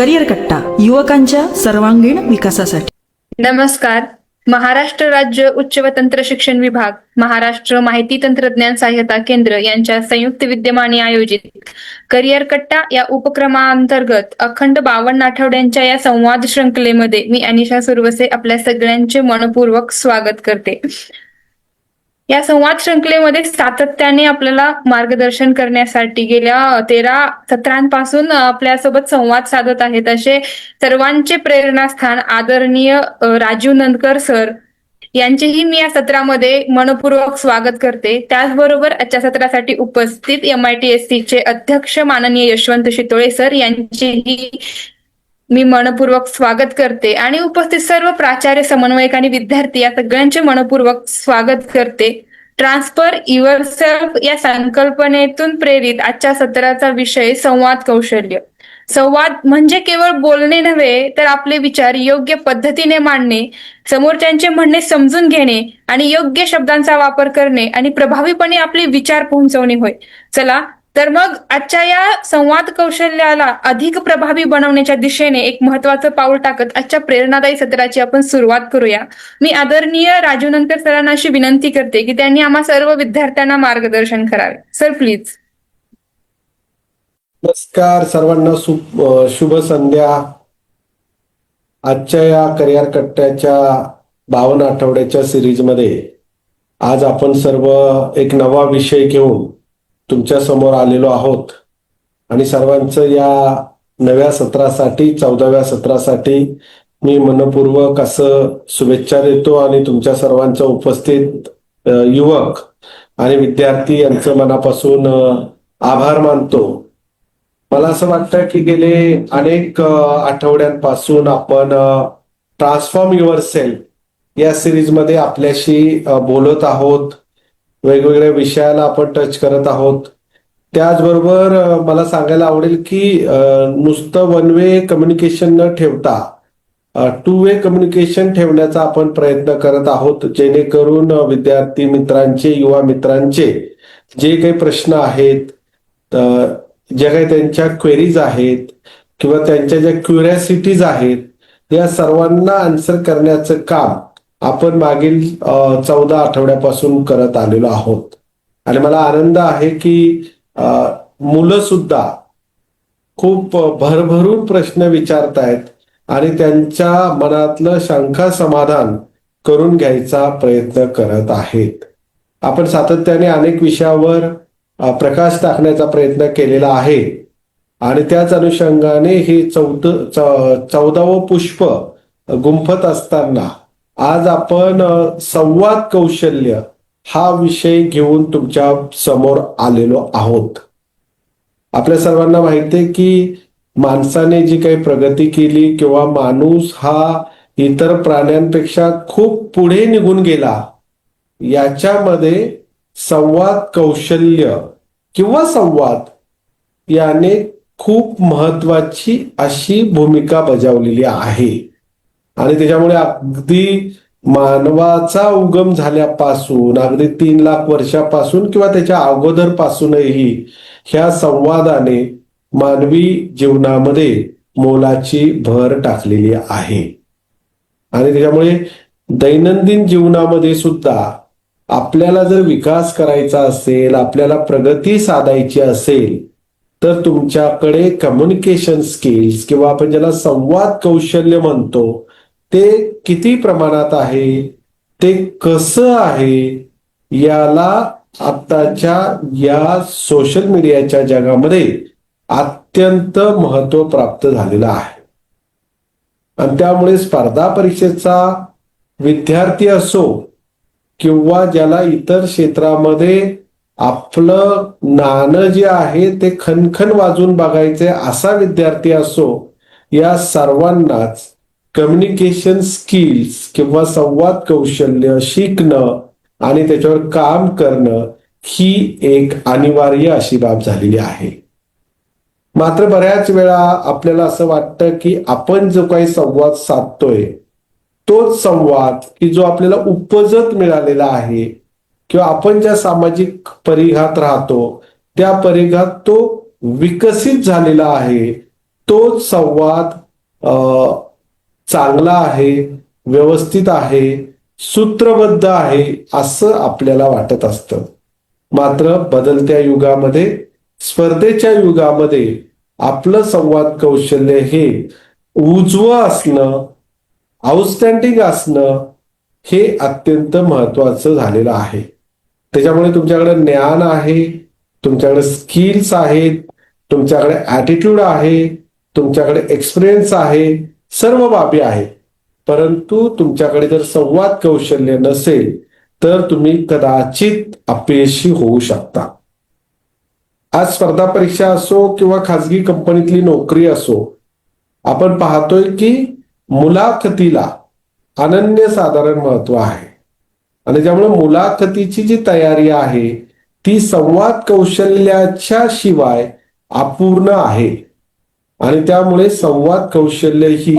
Career कट्टा, युवकांच्या सर्वांगीण विकासासाठी. नमस्कार. महाराष्ट्र राज्य उच्च व तंत्र शिक्षण विभाग, महाराष्ट्र माहिती तंत्रज्ञान सहाय्यता केंद्र यांच्या संयुक्त विद्यमाने आयोजित करिअर कट्टा या उपक्रमाअंतर्गत अखंड 52 आठवड्यांच्या या संवाद शृंखलेमध्ये मी अनिशा सुरवसे आपल्या सगळ्यांचे मनपूर्वक स्वागत करते. या संवाद शृंखलेमध्ये सातत्याने आपल्याला मार्गदर्शन करण्यासाठी गेल्या 13 सत्रांपासून आपल्यासोबत संवाद साधत आहेत असे सर्वांचे प्रेरणास्थान आदरणीय राजीव नंदकर सर यांचेही मी या सत्रामध्ये मनपूर्वक स्वागत करते. त्याचबरोबर आजच्या सत्रासाठी उपस्थित MITSC चे अध्यक्ष माननीय यशवंत शितोळे सर यांचेही मी मनपूर्वक स्वागत करते आणि उपस्थित सर्व प्राचार्य, समन्वयक आणि विद्यार्थी या सगळ्यांचे मनपूर्वक स्वागत करते. ट्रान्सफर युअरसेल्फ या संकल्पनेतून प्रेरित आजच्या सत्राचा विषय संवाद कौशल्य. संवाद म्हणजे केवळ बोलणे नव्हे तर आपले विचार योग्य पद्धतीने मांडणे, समोरच्यांचे म्हणणे समजून घेणे आणि योग्य शब्दांचा वापर करणे आणि प्रभावीपणे आपले विचार पोहोचवणे होय. चला तर मग आजच्या या संवाद कौशल्याला अधिक प्रभावी बनवण्याच्या दिशेने एक महत्वाचं पाऊल टाकत आजच्या प्रेरणादायी सत्राची आपण सुरुवात करूया. मी आदरणीय राजीव नंदकर सरांना अशी विनंती करते की त्यांनी आम्हा सर्व विद्यार्थ्यांना मार्गदर्शन करावे. Sir please. नमस्कार सर्वांना, शुभ संध्या. आजच्या या करिअर कट्ट्याच्या 52 आठवड्याच्या सिरीजमध्ये आज आपण सर्व एक नवा विषय घेऊन तुमच्या समोर आलेलो आहोत आणि सर्वांचं या नव्या सत्रासाठी, 14व्या सत्रासाठी मी मनपूर्वक असं शुभेच्छा देतो आणि तुमच्या सर्वांचं उपस्थित युवक आणि विद्यार्थी यांचं मनापासून आभार मानतो. मला असं वाटतं की गेले अनेक आठवड्यांपासून आपण ट्रान्सफॉर्म युअरसेल्फ या सिरीजमध्ये आपल्याशी बोलत आहोत. वेगवेगळ्या विषयाला आपण टच करत आहोत. त्याचबरोबर मला सांगायला आवडेल की नुसतं वन वे कम्युनिकेशन न ठेवता 2 वे कम्युनिकेशन ठेवण्याचा आपण प्रयत्न करत आहोत, जेणेकरून विद्यार्थी मित्रांचे, युवा मित्रांचे जे काही प्रश्न आहेत, ज्या काही त्यांच्या क्वेरीज आहेत किंवा त्यांच्या ज्या क्युरिओसिटीज आहेत, या सर्वांना आन्सर करण्याचं काम आपण मागील 14 आठवड्यापासून करत आलेलो आहोत. आणि मला आनंद आहे की मुलं सुद्धा खूप भरभरून प्रश्न विचारतायत आणि त्यांच्या मनातलं शंका समाधान करून घ्यायचा प्रयत्न करत आहेत. आपण सातत्याने अनेक विषयावर प्रकाश टाकण्याचा प्रयत्न केलेला आहे आणि त्याच अनुषंगाने हे 14वं पुष्प गुंफत असताना आज आपण संवाद कौशल्य हा विषय घेऊन तुमच्या समोर आलेलो आहोत. आपल्या सर्वांना माहिती आहे की माणसाने जी काही प्रगती केली किंवा माणूस हा इतर प्राण्यांपेक्षा खूप पुढे निघून गेला, याच्यामध्ये संवाद कौशल्य किंवा संवाद याने खूप महत्वाची अशी भूमिका बजावलेली आहे. आणि त्याच्यामुळे अगदी मानवाचा उगम झाल्यापासून अगदी 3 लाख वर्षापासून किंवा त्याच्या अगोदर पासूनही ह्या संवादाने मानवी जीवनामध्ये मोलाची भर टाकलेली आहे. आणि त्याच्यामुळे दैनंदिन जीवनामध्ये सुद्धा आपल्याला जर विकास करायचा असेल, आपल्याला प्रगती साधायची असेल, तर तुमच्याकडे कम्युनिकेशन स्किल्स किंवा आपण ज्याला संवाद कौशल्य म्हणतो ते किती प्रमाणात आहे, ते कसं आहे, याला आताच्या या सोशल मीडियाच्या जगामध्ये अत्यंत महत्व प्राप्त झालेलं आहे. आणि त्यामुळे स्पर्धा परीक्षेचा विद्यार्थी असो किंवा ज्याला इतर क्षेत्रामध्ये आपलं नाणं जे आहे ते खणखण वाजून बघायचे असा विद्यार्थी असो, या सर्वांनाच कम्युनिकेशन स्किल्स किंवा संवाद कौशल्य शिकणं आणि त्याच्यावर काम करणं ही एक अनिवार्य अशी बाब झालेली आहे. मात्र बऱ्याच वेळा आपल्याला असं वाटतं की आपण जो काही संवाद साधतोय तोच संवाद की जो आपल्याला उपजत मिळालेला आहे किंवा आपण ज्या सामाजिक परिघात राहतो त्या परिघात तो विकसित झालेला आहे, तो संवाद चांगला आहे, व्यवस्थित आहे, सूत्रबद्ध आहे असं आपल्याला वाटत असतं. मात्र बदलत्या युगामध्ये, स्पर्धेच्या युगामध्ये आपलं संवाद कौशल्य हे उजवं असणं, आउटस्टँडिंग असणं हे अत्यंत महत्वाचं झालेलं आहे. त्याच्यामुळे तुमच्याकडे ज्ञान आहे, तुमच्याकडे स्किल्स आहेत, तुमच्याकडे ॲटिट्यूड आहे, तुमच्याकडे एक्सपिरियन्स आहे, सर्व बाबी आहे. परंतु तुमच्याकडे जर संवाद कौशल्य नसेल तर तुम्ही कदाचित अपयशी होऊ शकता. आज स्पर्धा परीक्षा असो किंवा खाजगी कंपनीतली नोकरी असो, आपण पाहतोय की मुलाखतीला अनन्यसाधारण महत्व आहे. आणि त्यामुळे मुलाखतीची जी तयारी आहे ती संवाद कौशल्याच्या शिवाय अपूर्ण आहे. आणि त्यामुळे संवाद कौशल्य ही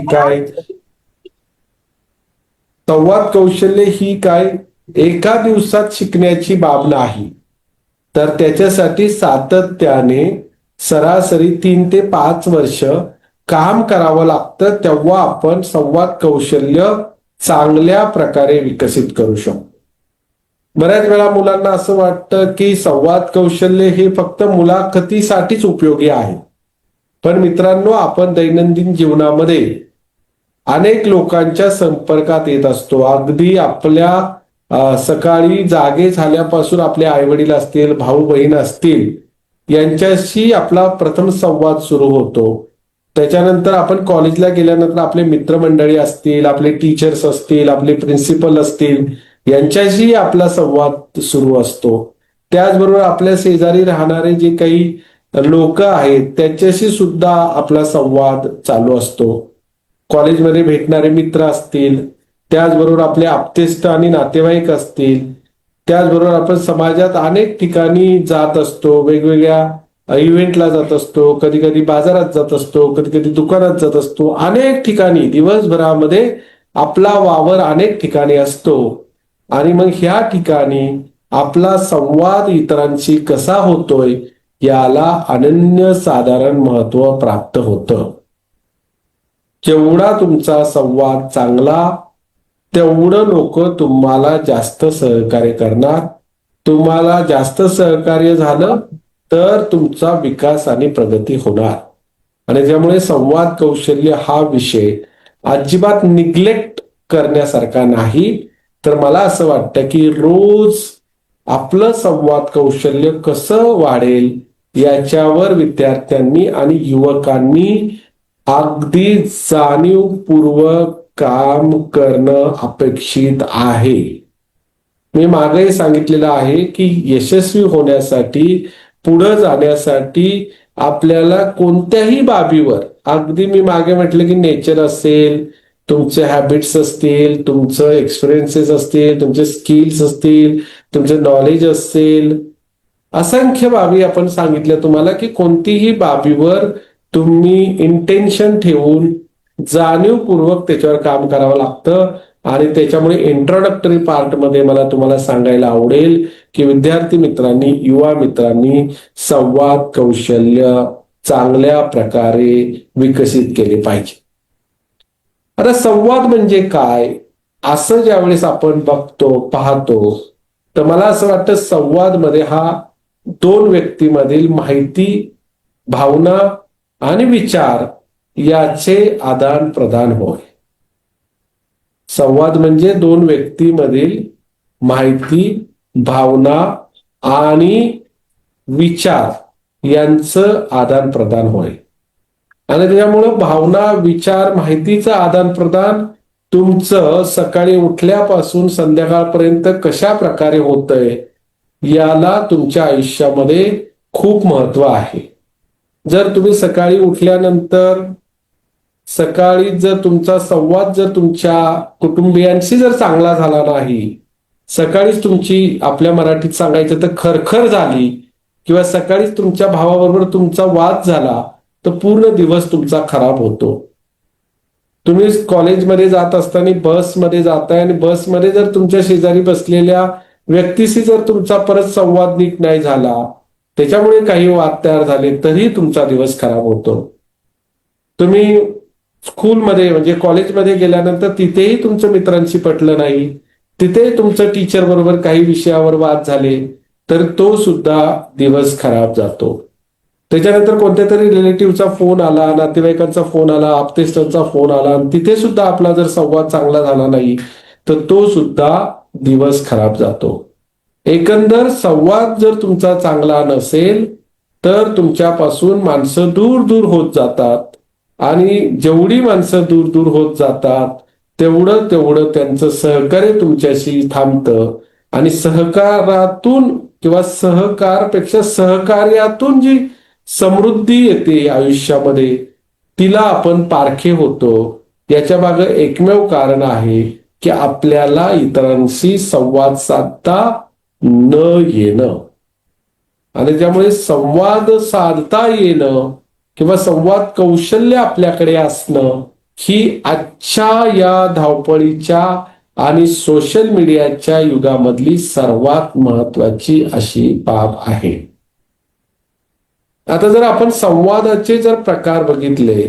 काय एका दिवसात शिकण्याची बाब नाही, तर त्याच्यासाठी सातत्याने सरासरी 3 ते 5 वर्ष काम करावं लागतं. तेव्हा आपण संवाद कौशल्य चांगल्या प्रकारे विकसित करू शकतो. बऱ्याच वेळा मुलांना असं वाटतं की संवाद कौशल्य हे फक्त मुलाखतीसाठीच उपयोगी आहे. पण मित्रांनो, आपण दैनंदिन जीवनामध्ये अनेक लोकांच्या संपर्कात येत असतो. अगदी आपल्या सकाळी जागे झाल्यापासून आपले आई वडील असतील, भाऊ बहीण असतील, यांच्याशी आपला प्रथम संवाद सुरू होतो. त्याच्यानंतर आपण कॉलेजला गेल्यानंतर आपले मित्रमंडळी असतील, आपले टीचर्स असतील, आपले प्रिन्सिपल असतील, यांच्याशी आपला संवाद सुरू असतो. त्याचबरोबर आपल्या शेजारी राहणारे जे काही लोक आहेत त्यांच्याशी सुद्धा आपला संवाद चालू असतो. कॉलेजमध्ये भेटणारे मित्र असतील, त्याचबरोबर आपले आप्तेष्ट आणि नातेवाईक असतील, त्याचबरोबर आपण समाजात अनेक ठिकाणी जात असतो, वेगवेगळ्या इव्हेंटला जात असतो, कधी कधी बाजारात जात असतो, कधी कधी दुकानात जात असतो. अनेक ठिकाणी दिवसभरामध्ये आपला वावर अनेक ठिकाणी असतो. आणि मग ह्या ठिकाणी आपला संवाद इतरांशी कसा होतोय याला अनन्यसाधारण महत्व प्राप्त होतं. जेवढा तुमचा संवाद चांगला तेवढं लोक तुम्हाला जास्त सहकार्य करणार. तुम्हाला जास्त सहकार्य झालं तर तुमचा विकास आणि प्रगती होणार. आणि त्यामुळे संवाद कौशल्य हा विषय अजिबात निग्लेक्ट करण्यासारखा नाही. तर मला असं वाटतं की रोज आपलं संवाद कौशल्य कसं वाढेल याच्यावर विद्यार्थ्यांनी आणि युवकांनी अगदी जाणीवपूर्वक काम करणं अपेक्षित आहे. मी मागे सांगितलेलं आहे की यशस्वी होण्यासाठी, पुढे जाण्यासाठी आपल्याला कोणत्याही बाबीवर, अगदी मी मागे म्हटलं की नेचर असेल, तुमचे हॅबिट्स असतील, तुमचं एक्सपिरियन्सेस असतील, तुमचे स्किल्स असतील, तुमचे नॉलेज असेल, असंख्य बाबी आपण सांगितल्या तुम्हाला की कोणतीही बाबीवर तुम्ही इंटेन्शन ठेवून जाणीवपूर्वक त्याच्यावर काम करावं लागतं. आणि त्याच्यामुळे इंट्रोडक्टरी पार्टमध्ये मला तुम्हाला सांगायला आवडेल की विद्यार्थी मित्रांनी, युवा मित्रांनी संवाद कौशल्य चांगल्या प्रकारे विकसित केले पाहिजे. आता संवाद म्हणजे काय असं ज्यावेळेस आपण बघतो, पाहतो, तर मला असं वाटतं संवाद मध्ये हा 2 व्यक्तीमधील माहिती, भावना आणि विचार याचे आदान प्रदान होय. संवाद म्हणजे 2 व्यक्तीमधील माहिती, भावना आणि विचार यांचं आदान प्रदान होय. आणि त्याच्यामुळं भावना, विचार, माहितीचं आदान प्रदान तुमचं सकाळी उठल्यापासून संध्याकाळपर्यंत कशा प्रकारे होतंय याला तुमच्या आयुष्यामध्ये खूप महत्व आहे. जर तुम्ही सकाळी उठल्यानंतर जर तुमचा संवाद जर तुमच्या कुटुंबियांशी जर चांगला झाला नाही, सकाळीच तुमची, आपल्या मराठीत सांगायचं तर खरखर झाली, किंवा सकाळीच तुमच्या भावाबरोबर तुमचा वाद झाला, तर पूर्ण दिवस तुमचा खराब होतो. तुम्ही कॉलेजमध्ये जात असताना बसमध्ये जाताय आणि बसमध्ये जर तुमच्या शेजारी बसलेल्या व्यक्तीशी जर तुमचा परत संवाद नीट नाही झाला, त्याच्यामुळे काही वाद तयार झाले, तरी तुमचा दिवस खराब होतो. तुम्ही स्कूलमध्ये म्हणजे कॉलेजमध्ये गेल्यानंतर तिथेही तुमच्या मित्रांशी पटलं नाही, तिथेही तुमचं टीचर बरोबर काही विषयावर वाद झाले, तर तो सुद्धा दिवस खराब जातो. त्याच्यानंतर कोणत्या तरी रिलेटिव्हचा फोन आला, नातेवाईकांचा फोन आला, आप्तेष्टांचा फोन आला, आणि तिथे सुद्धा आपला जर संवाद चांगला झाला नाही तर तो सुद्धा दिवस खराब जातो. एकंदर संवाद जर तुमचा चांगला नसेल तर तुमच्यापासून माणसं दूर दूर होत जातात, आणि जेवढी माणसं दूर दूर होत जातात तेवढं तेवढं त्यांचं सहकार्य तुमच्याशी थांबतं, आणि सहकारातून किंवा सहकारपेक्षा सहकार्यातून जी समृद्धी येते आयुष्यामध्ये तिला आपण पारखे होतो. याच्या मागे एकमेव कारण आहे की आपल्याला इतरांशी संवाद साधता न येणं, आणि त्यामुळे संवाद साधता येणं किंवा संवाद कौशल्य आपल्याकडे असणं ही आजच्या या धावपळीच्या आणि सोशल मीडियाच्या युगामधली सर्वात महत्वाची अशी बाब आहे. आता जर आपण संवादाचे जर प्रकार बघितले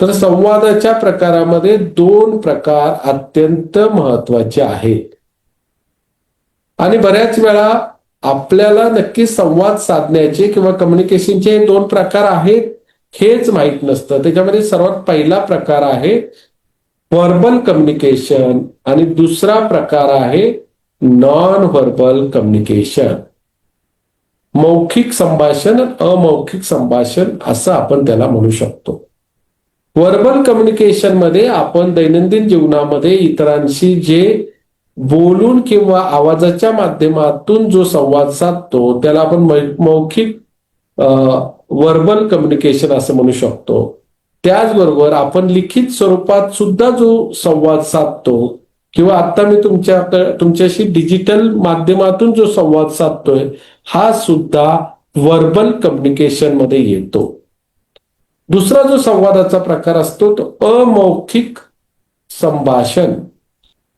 तर संवादाच्या प्रकारामध्ये 2 प्रकार अत्यंत महत्वाचे आहेत, आणि बऱ्याच वेळा आपल्याला नक्की संवाद साधण्याचे किंवा कम्युनिकेशनचे 2 प्रकार आहेत हेच माहीत नसतं. त्याच्यामध्ये सर्वात पहिला प्रकार आहे व्हर्बल कम्युनिकेशन, आणि दुसरा प्रकार आहे नॉन व्हर्बल कम्युनिकेशन. मौखिक संभाषण, अमौखिक संभाषण असं आपण त्याला म्हणू शकतो. व्हर्बल कम्युनिकेशन मध्ये आपण दैनंदिन जीवनामध्ये इतरांशी जे बोलून किंवा आवाजाच्या माध्यमातून जो संवाद साधतो त्याला आपण मौखिक व्हर्बल कम्युनिकेशन असं म्हणू शकतो. त्याचबरोबर आपण लिखित स्वरूपात सुद्धा जो संवाद साधतो किंवा आता मी तुमच्याशी डिजिटल माध्यमातून जो संवाद साधतोय हा सुद्धा व्हर्बल कम्युनिकेशन मध्ये येतो. दुसरा जो संवादाचा प्रकार असतो तो अमौखिक संभाषण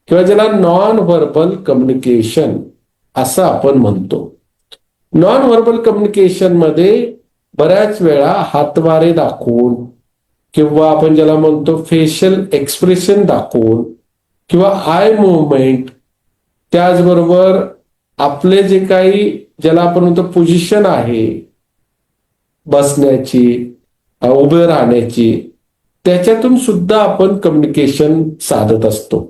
किंवा ज्याला नॉन व्हर्बल कम्युनिकेशन असं आपण म्हणतो. नॉन व्हर्बल कम्युनिकेशन मध्ये बऱ्याच वेळा हातवारे दाखवून किंवा आपण ज्याला म्हणतो फेशियल एक्सप्रेशन दाखवून किंवा आय मुवमेंट, त्याचबरोबर आपले जे काही ज्याला आपण म्हणतो पोझिशन आहे बसण्याची, उभे राहण्याची, त्याच्यातून सुद्धा आपण कम्युनिकेशन साधत असतो.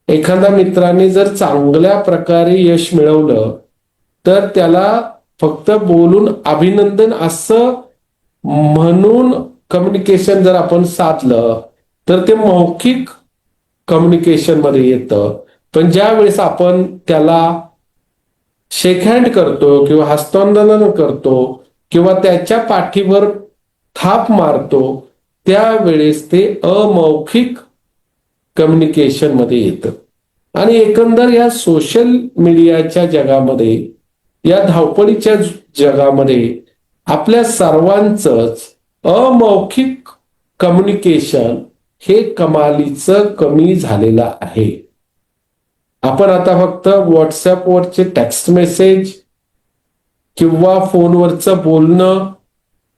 एखाद्या मित्राने जर चांगल्या प्रकारे यश मिळवलं तर त्याला फक्त बोलून अभिनंदन असं म्हणून कम्युनिकेशन जर आपण साधलं तर ते मौखिक कम्युनिकेशन मध्ये येतं. पण ज्या वेळेस आपण त्याला शेक हँड करतो किंवा हस्तांदोलन करतो किंवा त्याच्या पाठीवर थाप मारतो त्यावेळेस ते अमौखिक कम्युनिकेशन मध्ये येतं. आणि एकंदर या सोशल मीडियाच्या जगामध्ये, या धावपळीच्या जगामध्ये आपल्या सर्वांचंच अमौखिक कम्युनिकेशन हे कमालीचं कमी झालेलं आहे. आपण आता फक्त व्हॉट्सअपवरचे टेक्स्ट मेसेज किंवा फोनवरचं बोलणं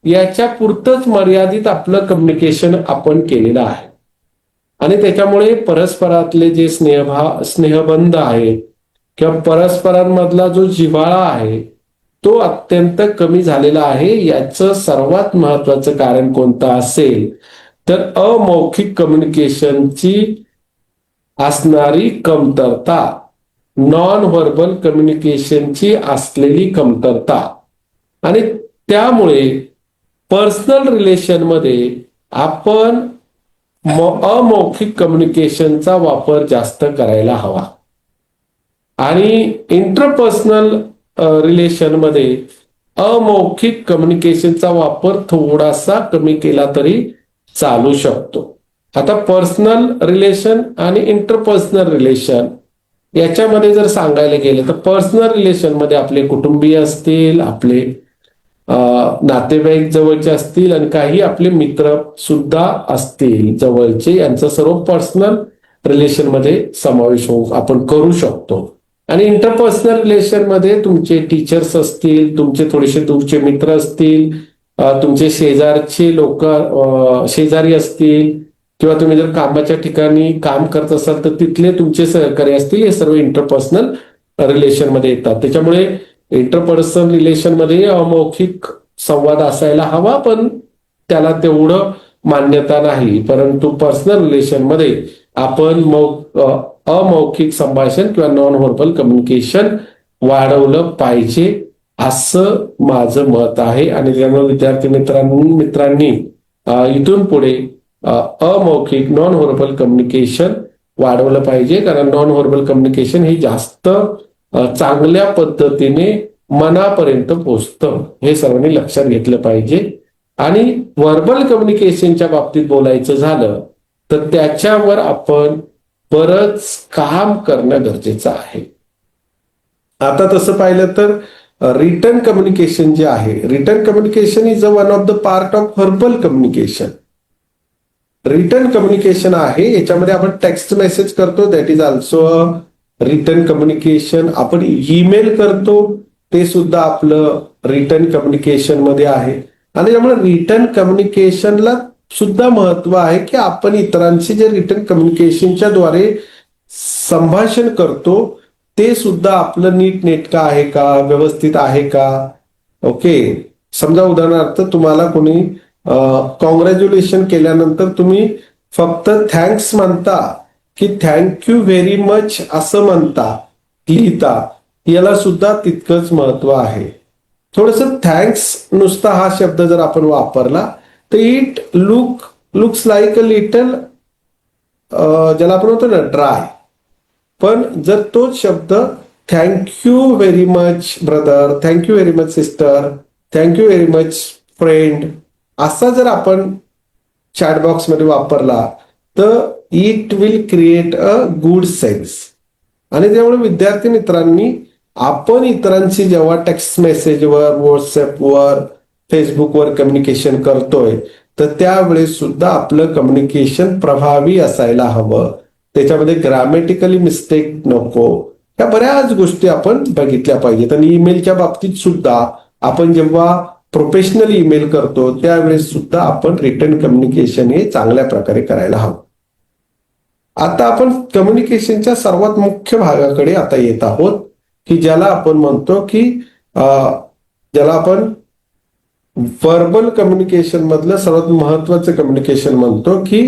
याच्या पुरतच मर्यादित आपलं कम्युनिकेशन आपण केलेलं आहे, आणि त्याच्यामुळे परस्परातले जे स्नेहबंध आहेत किंवा परस्परांमधला जो जिव्हाळा आहे तो अत्यंत कमी झालेला आहे. याचं सर्वात महत्वाचं कारण कोणतं असेल तर अमौखिक कम्युनिकेशनची असणारी कमतरता, नॉन व्हर्बल कम्युनिकेशनची असलेली कमतरता. आणि त्यामुळे पर्सनल रिलेशन मध्ये आपण अमौखिक कम्युनिकेशनचा वापर जास्त करायला हवा, आणि इंटरपर्सनल रिलेशन मध्ये अमौखिक कम्युनिकेशनचा वापर थोडासा कमी केला तरी चालू शकतो. आता पर्सनल रिलेशन आणि इंटरपर्सनल रिलेशन याच्यामध्ये जर सांगायला गेलं तर पर्सनल रिलेशन मध्ये आपले कुटुंबीय असतील, आपले नातेवाईक जवळचे असतील, आणि काही आपले मित्र सुद्धा असतील जवळचे, यांचा सर्व पर्सनल रिलेशन मध्ये समावेश आपण करू शकतो. आणि इंटरपर्सनल रिलेशन मध्ये तुमचे टीचर्स असतील, तुमचे थोडेसे दूरचे मित्र असतील, तुमचे शेजारचे लोक शेजारी असतील किंवा तुम्ही जर कामाच्या ठिकाणी काम करत असाल तर तिथले तुमचे सहकारी असतील, हे सर्व इंटरपर्सनल रिलेशन मध्ये येतात. त्याच्यामुळे इंटरपर्सनल रिलेशन मध्ये अमौखिक संवाद असायला हवा, पण त्याला तेवढं मान्यता नाही. परंतु पर्सनल रिलेशन मध्ये आपण अमौखिक संभाषण किंवा नॉन व्हर्बल कम्युनिकेशन वाढवलं पाहिजे, असं माझं मत आहे. आणि त्यामुळे विद्यार्थी मित्रांनी इथून पुढे अमौखिक नॉन व्हर्बल कम्युनिकेशन वाढवलं पाहिजे, कारण नॉन व्हर्बल कम्युनिकेशन हे जास्त चांगल्या पद्धतीने मनापर्यंत पोहोचतं, हे सर्वांनी लक्षात घेतलं पाहिजे. आणि व्हर्बल कम्युनिकेशनच्या बाबतीत बोलायचं झालं तर त्याच्यावर आपण बरंच काम करणं गरजेचं आहे. आता तसं पाहिलं तर रिटन कम्युनिकेशन जे आहे, written communication is one of the part of verbal communication. Written communication आहे, याच्यामध्ये आपण टेक्स्ट मेसेज करतो, that is also written communication. आपण ईमेल करतो, ते सुद्धा आपलं रिटन कम्युनिकेशन मध्ये आहे. आणि त्यामुळे रिटन कम्युनिकेशनला सुद्धा महत्व आहे की आपण इतरांशी जे रिटन कम्युनिकेशनच्या द्वारे संभाषण करतो ते सुद्धा आपलं नीटनेटकं आहे का, व्यवस्थित आहे का. ओके, समजा उदाहरणार्थ तुम्हाला कोणी कॉंग्रॅच्युलेशन केल्यानंतर तुम्ही फक्त थँक्स म्हणता की थँक्यू व्हेरी मच असं म्हणता, लिहिता, याला सुद्धा तितकंच महत्व आहे. थोडस थँक्स नुसता हा शब्द जर आपण वापरला तर it looks like a little, ज्याला आपण म्हणतो ना ड्राय. पण जर तोच शब्द thank you very much brother, thank you very much sister, thank you very much friend असा जर आपण चॅटबॉक्स मध्ये वापरला तर it will create a good sense. आणि त्यामुळे विद्यार्थी मित्रांनी आपण इतरांशी जेव्हा टेक्स्ट मेसेजवर, व्हॉट्सअपवर, फेसबुकवर कम्युनिकेशन करतोय तर त्यावेळेस सुद्धा आपलं कम्युनिकेशन प्रभावी असायला हवं. त्याच्यामध्ये ग्रामॅटिकली मिस्टेक नको, या बऱ्याच गोष्टी आपण बघितल्या पाहिजेत. आणि ईमेलच्या बाबतीत सुद्धा आपण जेव्हा प्रोफेशनल ईमेल करतो त्यावेळेस सुद्धा आपण रिटन कम्युनिकेशन हे चांगल्या प्रकारे करायला हवं. आता आपण कम्युनिकेशनच्या सर्वात मुख्य भागाकडे आता येत आहोत की ज्याला आपण म्हणतो की ज्याला आपण व्हर्बल कम्युनिकेशन मधलं सर्वात महत्वाचं कम्युनिकेशन म्हणतो की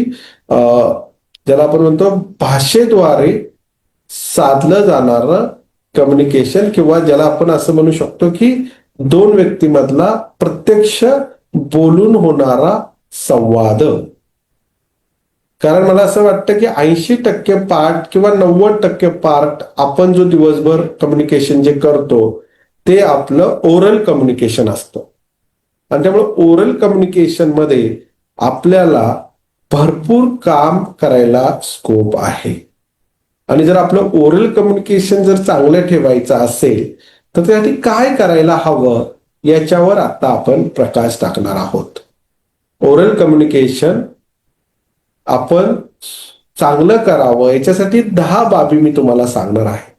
ज्याला आपण म्हणतो भाषेद्वारे साधलं जाणारं कम्युनिकेशन, किंवा ज्याला आपण असं म्हणू शकतो की दोन व्यक्तीमधला प्रत्यक्ष बोलून होणारा संवाद. कारण मला असं वाटतं की 80% पार्ट किंवा 90% पार्ट आपण जो दिवसभर कम्युनिकेशन जे करतो ते आपलं ओरल कम्युनिकेशन असतं. आणि त्यामुळे ओरल कम्युनिकेशन मध्ये आपल्याला भरपूर काम करायला स्कोप आहे. आणि जर आपलं ओरल कम्युनिकेशन जर चांगलं ठेवायचं असेल तर त्यासाठी काय करायला हवं याच्यावर आता आपण प्रकाश टाकणार आहोत. ओरल कम्युनिकेशन आपण चांगलं करावं याच्यासाठी 10 बाबी मी तुम्हाला सांगणार आहे.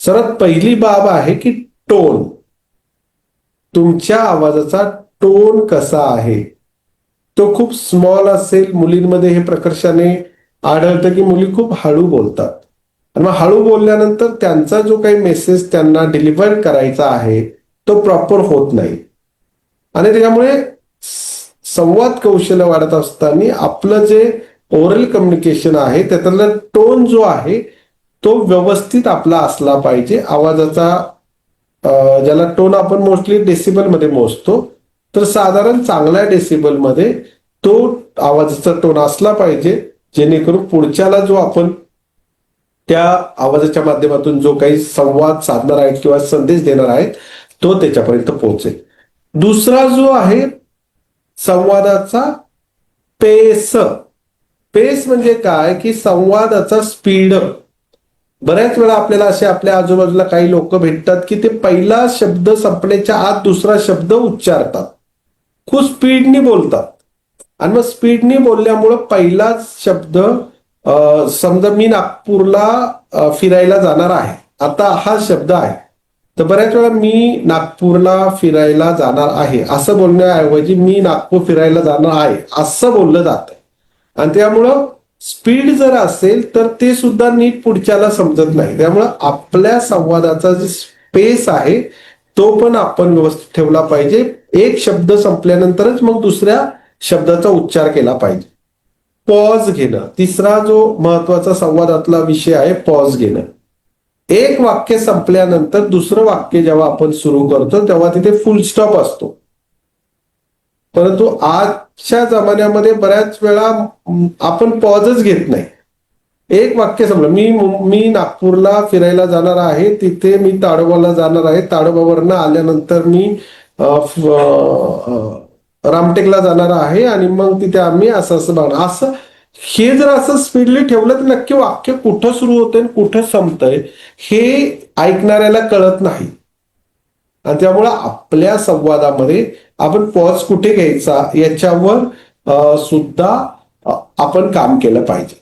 सर्वात पहिली बाब आहे की टोन. तुमच्या आवाजाचा टोन कसा आहे, तो खूप स्मॉल असेल. मुलींमध्ये हे प्रकर्षाने आढळतं की मुली खूप हळू बोलतात आणि मग हळू बोलल्यानंतर त्यांचा जो काही मेसेज त्यांना डिलिव्हर करायचा आहे तो प्रॉपर होत नाही. आणि त्याच्यामुळे संवाद कौशल्य वाढत असताना आपलं जे ओरल कम्युनिकेशन आहे त्यातला टोन जो आहे तो व्यवस्थित आपला असला पाहिजे. आवाजाचा ज्याला टोन आपण मोस्टली डेसिबल मध्ये मोजतो, तर साधारण चांगल्या डेसिबल मध्ये तो आवाजाचा टोन असला पाहिजे, जेणेकरून पुढच्याला जो आपण त्या आवाजाच्या माध्यमातून जो काही संवाद साधणार आहे किंवा संदेश देणार आहे तो त्याच्यापर्यंत पोहोचेल. दुसरा जो आहे संवादाचा पेस. पेस म्हणजे काय की संवादाचा स्पीड. बऱ्याच वेळा आपल्याला असे आपल्या आजूबाजूला काही लोक भेटतात की ते पहिला शब्द संपण्याच्या आत दुसरा शब्द उच्चारतात, खूप स्पीडनी बोलतात. आणि मग स्पीडनी बोलल्यामुळं पहिलाच शब्द, समजा मी नागपूरला फिरायला जाणार आहे, आता हा शब्द आहे तर बऱ्याच वेळा मी नागपूरला फिरायला जाणार आहे असं बोलण्याऐवजी मी नागपूर फिरायला जाणार आहे असं बोललं जातं. आणि त्यामुळं स्पीड जर असेल तर ते सुद्धा नीट पुढच्याला समजत नाही. त्यामुळं आपल्या संवादाचा जे स्पेस आहे तो पण आपण व्यवस्थित ठेवला पाहिजे. एक शब्द संपल्यानंतरच मग दुसऱ्या शब्दाचा उच्चार केला पाहिजे. पॉज घेणं, तिसरा जो महत्वाचा संवादातला विषय आहे, पॉज घेणं. एक वाक्य संपल्यानंतर दुसरं वाक्य जेव्हा आपण सुरू करतो तेव्हा तिथे फुल स्टॉप असतो. परंतु आजच्या जमान्यामध्ये बऱ्याच वेळा आपण पॉजच घेत नाही. एक वाक्य संपलं, मी नागपूरला फिरायला जाणार आहे, तिथे मी ताडोबाला जाणार आहे, ताडोबावरनं आल्यानंतर मी रामटेकला जाणार आहे आणि मग तिथे आम्ही असं असं बघणार. असं हे जर असं स्पीडली ठेवलं तर नक्की वाक्य कुठं सुरू होतंय कुठं संपतंय हे ऐकणाऱ्याला कळत नाही. आणि त्यामुळं आपल्या संवादामध्ये आपण पॉज कुठे घ्यायचा याच्यावर सुद्धा आपण काम केलं पाहिजे.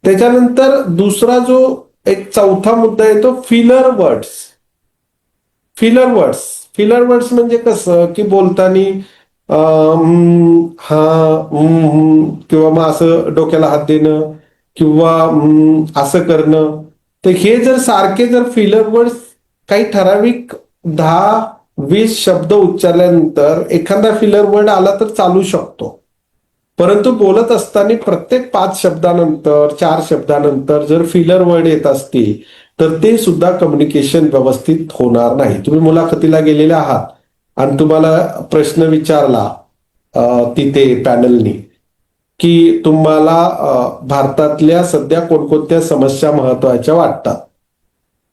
त्याच्यानंतर दुसरा जो एक चौथा मुद्दा येतो, फिलर वर्ड्स. फिलर वर्ड्स म्हणजे कसं की बोलताना हा किंवा मग असं डोक्याला हात देणं किंवा असं करणं. तर हे जर सारखे जर फिलर वर्ड्स काही ठराविक 10-20 शब्द उच्चारल्यानंतर एखादा फिलर वर्ड आला तर चालू शकतो. परंतु बोलत असताना प्रत्येक 5 शब्दानंतर 4 शब्दानंतर जर फिलर वर्ड येत असतील तर ते सुद्धा कम्युनिकेशन व्यवस्थित होणार नाही. तुम्ही मुलाखतीला गेलेले आहात आणि तुम्हाला प्रश्न विचारला तिथे पॅनलनी की तुम्हाला भारतातल्या सध्या कोणकोणत्या समस्या महत्वाच्या वाटतात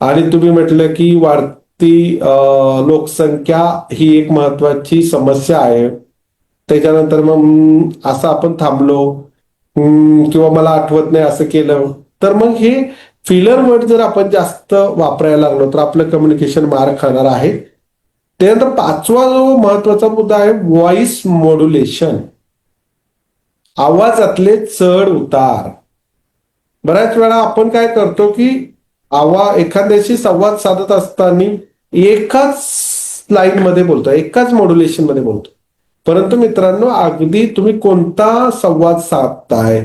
आणि तुम्ही म्हटलं की वाढती लोकसंख्या ही एक महत्वाची समस्या आहे. त्याच्यानंतर मग असं आपण थांबलो किंवा मला आठवत नाही असं केलं तर मग हे फिलर वर्ड जर आपण जास्त वापरायला लागलो तर आपलं कम्युनिकेशन मार खाणार आहे. त्यानंतर 5वा जो महत्वाचा मुद्दा आहे, व्हॉइस मॉड्युलेशन. आवाजातले चढ उतार. बऱ्याच वेळा आपण काय करतो की एखाद्याशी संवाद साधत असताना एकाच लाईन मध्ये बोलतो, एकाच मॉड्युलेशन मध्ये बोलतो. परंतु मित्रांनो, अगदी तुम्ही कोणता संवाद साधताय,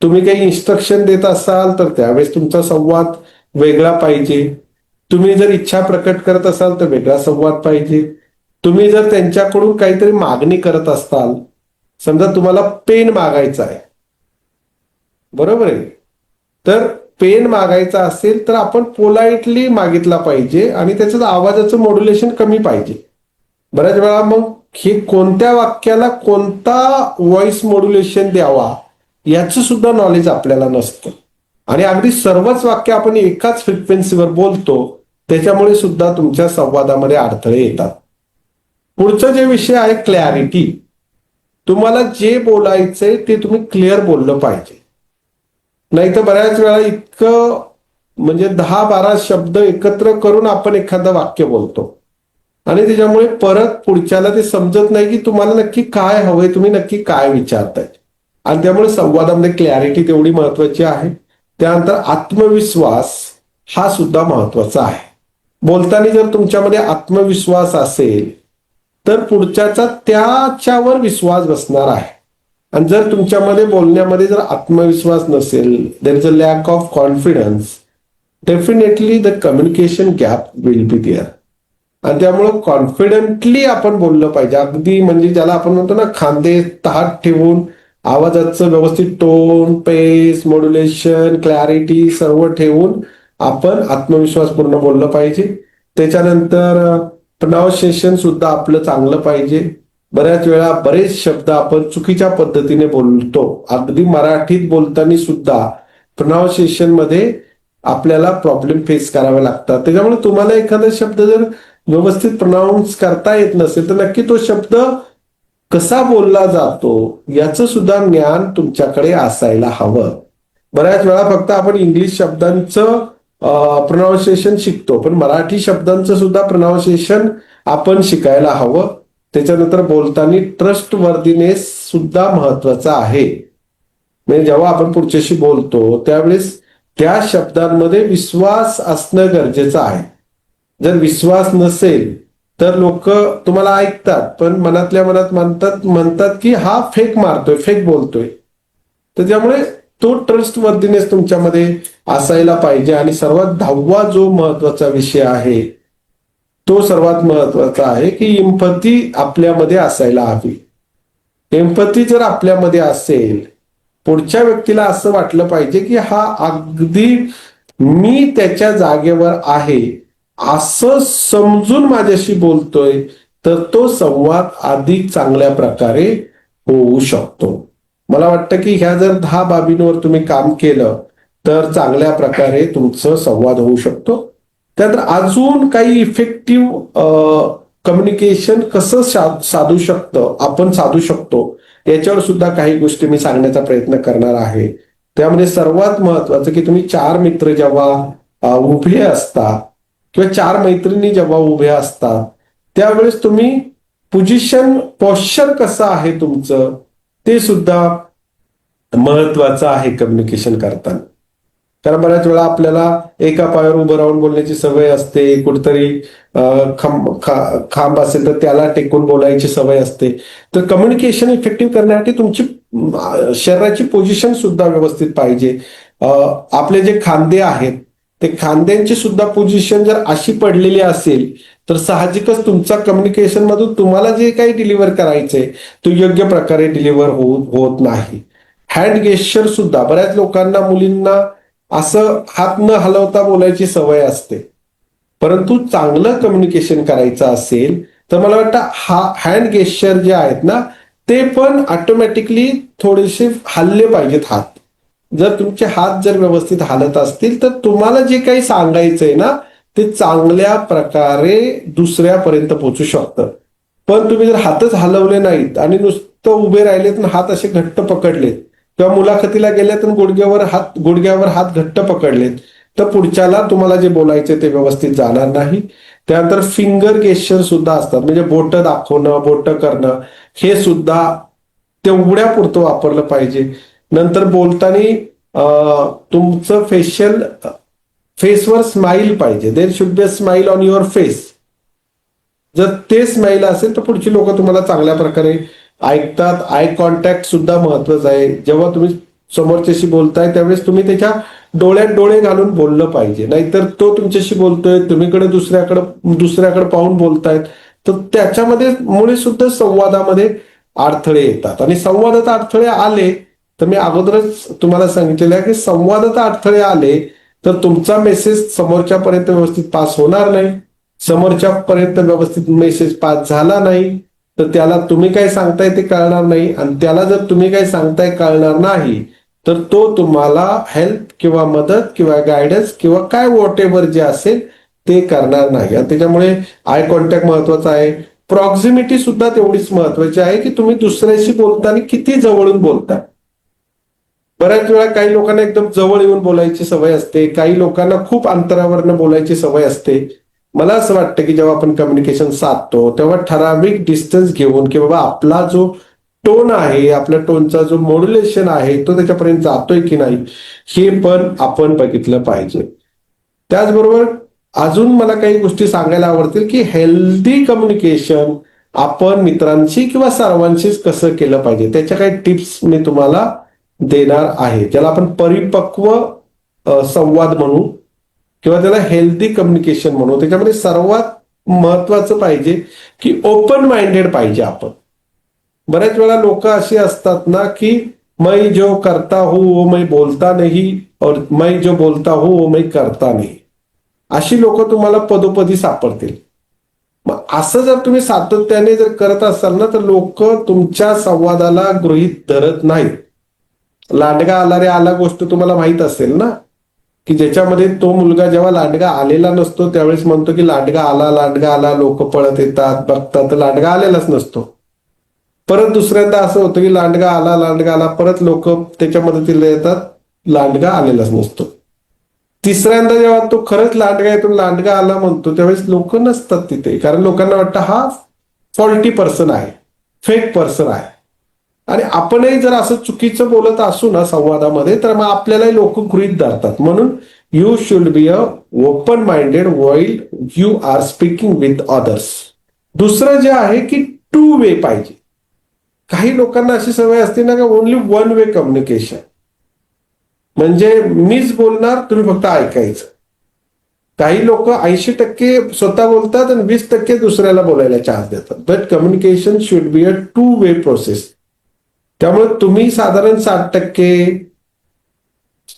तुम्ही काही इन्स्ट्रक्शन देत असाल तर त्यावेळेस तुमचा संवाद वेगळा पाहिजे. तुम्ही जर इच्छा प्रकट करत असाल तर वेगळा संवाद पाहिजे. तुम्ही जर त्यांच्याकडून काहीतरी मागणी करत असाल, समजा तुम्हाला पेन मागायचा आहे, बरोबर आहे, तर पेन मागायचा असेल तर आपण पोलाइटली मागितला पाहिजे आणि त्याचं आवाजाचं मॉड्युलेशन कमी पाहिजे. बऱ्याच वेळा मग हे कोणत्या वाक्याला कोणता व्हॉइस मॉड्युलेशन द्यावा याचं सुद्धा नॉलेज आपल्याला नसतं आणि अगदी सर्वच वाक्य आपण एकाच फ्रिक्वेन्सीवर बोलतो, त्याच्यामुळे सुद्धा तुमच्या संवादामध्ये अडथळे येतात. पुढचा जे विषय आहे, क्लॅरिटी. तुम्हाला जे बोलायचंय ते तुम्ही क्लिअर बोललं पाहिजे. नाहीतर बऱ्याच वेळा इतकं म्हणजे 10-12 शब्द एकत्र करून आपण एखादं वाक्य बोलतो आणि त्याच्यामुळे परत पुढच्याला ते समजत नाही की तुम्हाला नक्की काय हवंय, तुम्ही नक्की काय विचारताय. आणि त्यामुळे संवादामध्ये क्लॅरिटी तेवढी महत्वाची आहे. त्यानंतर आत्मविश्वास हा सुद्धा महत्वाचा आहे. बोलताना जर तुमच्यामध्ये आत्मविश्वास असेल तर पुढच्याचा त्याच्यावर विश्वास बसणार आहे. आणि जर तुमच्यामध्ये बोलण्यामध्ये जर आत्मविश्वास नसेल, there is a lack of confidence, definitely the communication gap will be there. आणि त्यामुळं कॉन्फिडेंटली आपण बोललं पाहिजे. अगदी म्हणजे ज्याला आपण म्हणतो ना, खांदे ताठ ठेवून आवाजाचं व्यवस्थित टोन, पेस, मॉड्युलेशन, क्लॅरिटी सर्व ठेवून आपण आत्मविश्वासपूर्ण बोललं पाहिजे. त्याच्यानंतर प्रोनाउन्सिएशन सुद्धा आपलं चांगलं पाहिजे. बऱ्याच वेळा बरेच शब्द आपण चुकीच्या पद्धतीने बोलतो. अगदी मराठीत बोलताना सुद्धा प्रोनाउन्सिएशन मध्ये आपल्याला प्रॉब्लेम फेस करावे लागतात. त्याच्यामुळे तुम्हाला एखादा शब्द जर व्यवस्थित प्रोनाऊन्स करता येत नसेल तर नक्की तो शब्द कसा बोलला जातो याचं सुद्धा ज्ञान तुमच्याकडे असायला हवं. बऱ्याच वेळा फक्त आपण इंग्लिश शब्दांचं प्रोनाउन्सिएशन शिकतो, पण मराठी शब्दांचं सुद्धा प्रोनाउन्सिएशन आपण शिकायला हवं. त्याच्यानंतर बोलताना ट्रस्ट वर्दीनेस सुद्धा महत्वाचा आहे. म्हणजे जेव्हा आपण पुढच्याशी बोलतो त्यावेळेस त्या शब्दांमध्ये विश्वास असणं गरजेचं आहे. जर विश्वास नसेल तर लोक तुम्हाला ऐकतात, पण मनातल्या मनात म्हणतात की हा फेक मारतोय, फेक बोलतोय. तर त्यामुळे तो ट्रस्टवर्दीनेस तुमच्यामध्ये असायला पाहिजे. आणि सर्वात 10वा जो महत्वाचा विषय आहे तो सर्वात महत्वाचा आहे की एम्पॅथी आपल्यामध्ये असायला हवी. एम्पॅथी जर आपल्यामध्ये असेल, पुढच्या व्यक्तीला असं वाटलं पाहिजे की हा अगदी मी त्याच्या जागेवर आहे असं समजून माझ्याशी बोलतोय, तर तो संवाद अधिक चांगल्या प्रकारे होऊ शकतो. मला वाटतं की ह्या जर 10 बाबींवर तुम्ही काम केलं तर चांगल्या प्रकारे तुमचं संवाद होऊ शकतो. त्यानंतर अजून काही इफेक्टिव्ह कम्युनिकेशन कसं आपण साधू शकतो याच्यावर सुद्धा काही गोष्टी मी सांगण्याचा प्रयत्न करणार आहे. त्यामध्ये सर्वात महत्वाचं की तुम्ही 4 मित्र जेव्हा उभे असता किंवा 4 मैत्रिणी जेव्हा उभ्या असतात त्यावेळेस तुम्ही पॉश्चर कसं आहे तुमचं ते सुद्धा महत्वाचं आहे कम्युनिकेशन करताना. कारण बऱ्याच वेळा आपल्याला एका पायावर उभं राहून बोलण्याची सवय असते, कुठेतरी खांब असेल तर त्याला टेकून बोलायची सवय असते. तर कम्युनिकेशन इफेक्टिव्ह करण्यासाठी तुमची शरीराची पोझिशन सुद्धा व्यवस्थित पाहिजे. आपले जे खांदे आहेत ते खांद्यांची सुद्धा पोझिशन जर अशी पडलेली असेल तर साहजिकच तुमचा कम्युनिकेशन मधून तुम्हाला जे काही डिलिव्हर करायचंय तो योग्य प्रकारे डिलिव्हर होत नाही. हँड गेस्चर सुद्धा बऱ्याच लोकांना, मुलींना असं हात न हलवता बोलायची सवय असते, परंतु चांगलं कम्युनिकेशन करायचं असेल तर मला वाटतं हँड गेस्चर जे आहेत ना ते पण ऑटोमॅटिकली थोडेसे हलले पाहिजेत हात. जर तुमचे हात जर व्यवस्थित हालत असतील तर तुम्हाला जे काही सांगायचंय ना ते चांगल्या प्रकारे दुसऱ्यापर्यंत पोहोचू शकतं. पण तुम्ही जर हातच हलवले नाहीत आणि नुसतं उभे राहिलेत आणि हात असे घट्ट पकडलेत किंवा मुलाखतीला गेल्यात आणि गुडघ्यावर हात घट्ट पकडलेत तर पुढच्याला तुम्हाला जे बोलायचे ते व्यवस्थित जाणार नाही. त्यानंतर फिंगर गेस्चर सुद्धा असतात, म्हणजे बोट दाखवणं, बोट करणं, हे सुद्धा तेवढ्या पुरतं वापरलं पाहिजे. नंतर बोलताना तुमचं फेसवर स्माईल पाहिजे. There should be a smile on your face. जर ते स्माईल असेल तर पुढची लोक तुम्हाला चांगल्या प्रकारे ऐकतात. आय कॉन्टॅक्ट सुद्धा महत्वाचं आहे. जेव्हा तुम्ही समोरच्याशी बोलताय त्यावेळेस तुम्ही त्याच्या डोळ्यात डोळे घालून बोललं पाहिजे, नाहीतर तो तुमच्याशी बोलतोय, तुम्हीकडे दुसऱ्याकडे पाहून बोलतायत तर त्याच्यामध्ये मुळे सुद्धा संवादामध्ये अडथळे येतात. आणि संवादात अडथळे आले तर मी अगोदरच तुम्हाला सांगितलेलं आहे की संवादात अडथळे आले तर तुमचा मेसेज समोरच्यापर्यंत व्यवस्थित पास होणार नाही. समोरच्यापर्यंत व्यवस्थित मेसेज पास झाला नाही तर त्याला तुम्ही काय सांगताय ते कळणार नाही, आणि त्याला जर तुम्ही काय सांगताय कळणार नाही तर तो तुम्हाला हेल्प किंवा मदत किंवा गायडन्स किंवा काय व्हॉटएव्हर जे असेल ते करणार नाही. आणि त्याच्यामुळे आय कॉन्टॅक्ट महत्वाचा आहे. प्रॉक्झिमिटी सुद्धा तेवढीच महत्वाची आहे की तुम्ही दुसऱ्याशी बोलताना किती जवळून बोलता. बऱ्याच वेळा काही लोकांना एकदम जवळ येऊन बोलायची सवय असते, काही लोकांना खूप अंतरावरनं बोलायची सवय असते. मला असं वाटतं की जेव्हा आपण कम्युनिकेशन साधतो तेव्हा ठराविक डिस्टन्स घेऊन की बाबा आपला जो टोन आहे, आपल्या टोनचा जो मॉड्युलेशन आहे तो त्याच्यापर्यंत जातोय की नाही हे पण आपण बघितलं पाहिजे. त्याचबरोबर अजून मला काही गोष्टी सांगायला आवडतील की हेल्दी कम्युनिकेशन आपण मित्रांशी किंवा सर्वांशीच कसं केलं पाहिजे त्याच्या काही टिप्स मी तुम्हाला देणार आहे, ज्याला आपण परिपक्व संवाद म्हणू किंवा त्याला हेल्दी कम्युनिकेशन म्हणू. त्याच्यामध्ये सर्वात महत्वाचं पाहिजे की ओपन माइंडेड पाहिजे आपण. बऱ्याच वेळा लोक अशी असतात ना की मैं जो करता हूं वो मैं बोलता नहीं और मैं जो बोलता हूं वो मैं करता नहीं, अशी लोक तुम्हाला पदोपदी सापडतील. मग असं जर तुम्ही सातत्याने जर करत असाल ना तर लोक तुमच्या संवादाला गृहीत धरत नाहीत. लांडगा आला रे आला गोष्ट तुम्हाला माहित असेल ना, की ज्याच्यामध्ये तो मुलगा जेव्हा लांडगा आलेला नसतो त्यावेळेस म्हणतो की लांडगा आला, लोक पळत येतात, बघतात तर लांडगा आलेलाच नसतो. परत दुसऱ्यांदा असं होतं की लांडगा आला, परत लोक त्याच्या मदतीला येतात, लांडगा आलेलाच नसतो. तिसऱ्यांदा जेव्हा तो खरंच लांडगा येतो, लांडगा आला म्हणतो, त्यावेळेस लोक नसतात तिथे, कारण लोकांना वाटतं हा फॉल्टी पर्सन आहे, फेक पर्सन आहे. आणि आपणही जर असं चुकीचं बोलत असू ना संवादामध्ये तर मग आपल्यालाही लोक गृहीत धरतात. म्हणून you should be a open minded while you are speaking with others. दुसरं जे आहे की टू वे पाहिजे. काही लोकांना अशी सवय असते ना की ओनली वन वे कम्युनिकेशन, म्हणजे मीच बोलणार, तुम्ही फक्त ऐकायचं. काही लोक 80% स्वतः बोलतात आणि 20% दुसऱ्याला बोलायला चान्स देतात. But communication should be a two way process. त्यामुळे तुम्ही साधारण 60%,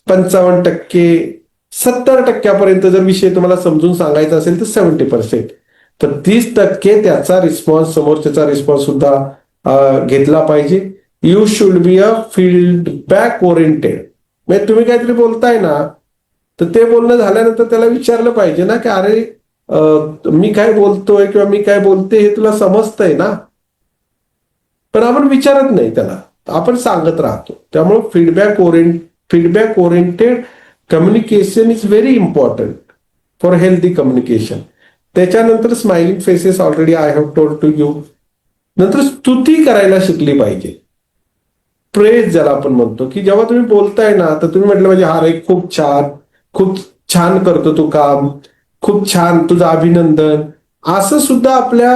55%, 70% जर विषय तुम्हाला समजून सांगायचा असेल तर 70%, तर 30% त्याचा रिस्पॉन्स, समोरच्याचा रिस्पॉन्स सुद्धा घेतला पाहिजे. You should be a feedback oriented. म्हणजे तुम्ही काहीतरी बोलताय ना, तर ते बोलणं झाल्यानंतर त्याला विचारलं पाहिजे ना की अरे मी काय बोलतोय किंवा मी काय बोलते हे तुला समजतंय ना. पण आपण विचारत नाही त्याला, आपण सांगत राहतो. त्यामुळे feedback oriented communication is very important for healthy communication. त्याच्यानंतर smiling faces already I have told to you. नंतर स्तुती करायला शिकली पाहिजे. प्रेज ज्याला आपण म्हणतो, की जेव्हा तुम्ही बोलताय ना तर तुम्ही म्हटलं म्हणजे हा रे खूप छान करतो तू काम, खूप छान, तुझं अभिनंदन, असं सुद्धा आपल्या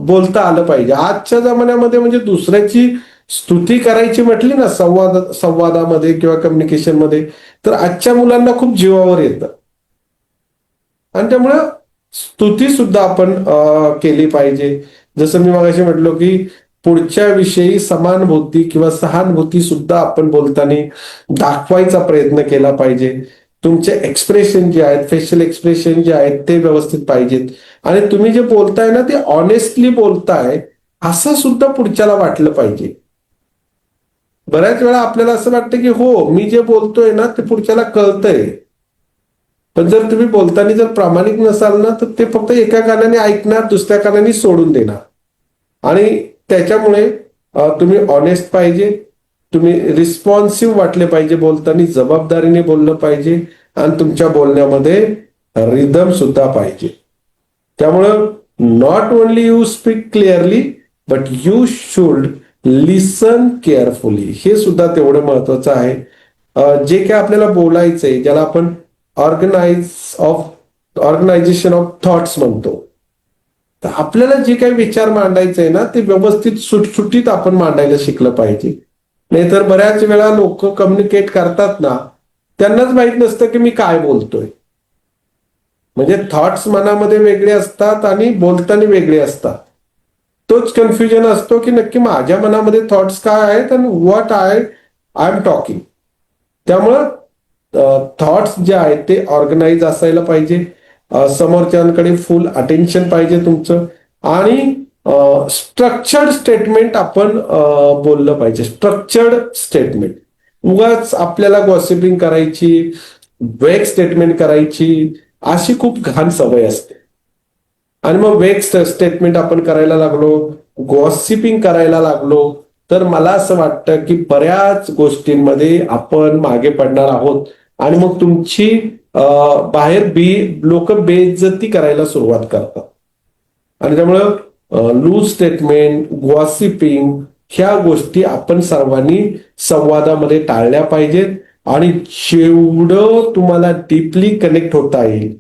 बोलता आलं पाहिजे. आजच्या जमान्यामध्ये म्हणजे दुसऱ्याची स्तुती करायची म्हटली ना संवादामध्ये किंवा कम्युनिकेशन मध्ये, तर आजच्या मुलांना खूप जीवावर येतं. आणि त्यामुळं स्तुती सुद्धा आपण केली पाहिजे. जसं मी मगाशी म्हटलो की पुढच्या विषयी समानुभूती किंवा सहानुभूती सुद्धा आपण बोलताना दाखवायचा प्रयत्न केला पाहिजे. तुमचे एक्सप्रेशन जे आहेत, फेशियल एक्सप्रेशन जे आहेत ते व्यवस्थित पाहिजेत. आणि तुम्ही जे बोलताय ना ते ऑनेस्टली बोलताय असं सुद्धा पुढच्याला वाटलं पाहिजे. बऱ्याच वेळा आपल्याला असं वाटतं की हो मी जे बोलतोय ना ते पुढच्याला कळतंय, पण जर तुम्ही बोलताना जर प्रामाणिक नसाल ना तर ते फक्त एका कानाने ऐकणार, दुसऱ्या कानाने सोडून देणार. आणि त्याच्यामुळे तुम्ही ऑनेस्ट पाहिजे, तुम्ही रिस्पॉन्सिव्ह वाटले पाहिजे बोलताना, जबाबदारीने बोललं पाहिजे आणि तुमच्या बोलण्यामध्ये रिदम सुद्धा पाहिजे. त्यामुळं not only you speak clearly but you should listen carefully, हे सुद्धा तेवढं महत्वाचं आहे. जे काय आपल्याला बोलायचंय, ज्याला आपण ऑर्गनायझेशन ऑफ थॉट्स म्हणतो, तर आपल्याला जे काही विचार मांडायचे आहे ना ते व्यवस्थित सुटसुटीत आपण मांडायला शिकलं पाहिजे. नाहीतर बऱ्याच वेळा लोक कम्युनिकेट करतात ना, त्यांनाच माहित नसतं की मी काय बोलतोय. म्हणजे थॉट्स मनामध्ये वेगळे असतात आणि बोलताना वेगळे असतात. तोच कन्फ्युजन असतो की नक्की माझ्या मनामध्ये थॉट्स काय आहेत आणि व्हॉट आय एम टॉकिंग. त्यामुळं थॉट्स जे आहेत ते ऑर्गनाइज असायला पाहिजे. समोरच्यांकडे फुल अटेन्शन पाहिजे तुमचं. आणि स्ट्रक्चर्ड स्टेटमेंट आपण बोललं पाहिजे. Structured statement. उगाच आपल्याला गॉसिपिंग करायची, वेग स्टेटमेंट करायची, अशी खूप घाण सवय असते. आणि मग वेग स्टेटमेंट आपण करायला लागलो, गॉसिपिंग करायला लागलो, तर मला असं वाटतं की बऱ्याच गोष्टींमध्ये आपण मागे पडणार आहोत. आणि मग तुमची बाहेर लोक बेइज्जती करायला सुरुवात करतात. आणि त्यामुळं लूज स्टेटमेंट, गॉसिपिंग ह्या गोष्टी आपण सर्वांनी संवादामध्ये टाळल्या पाहिजेत. आणि जेवढं तुम्हाला डीपली कनेक्ट होता येईल,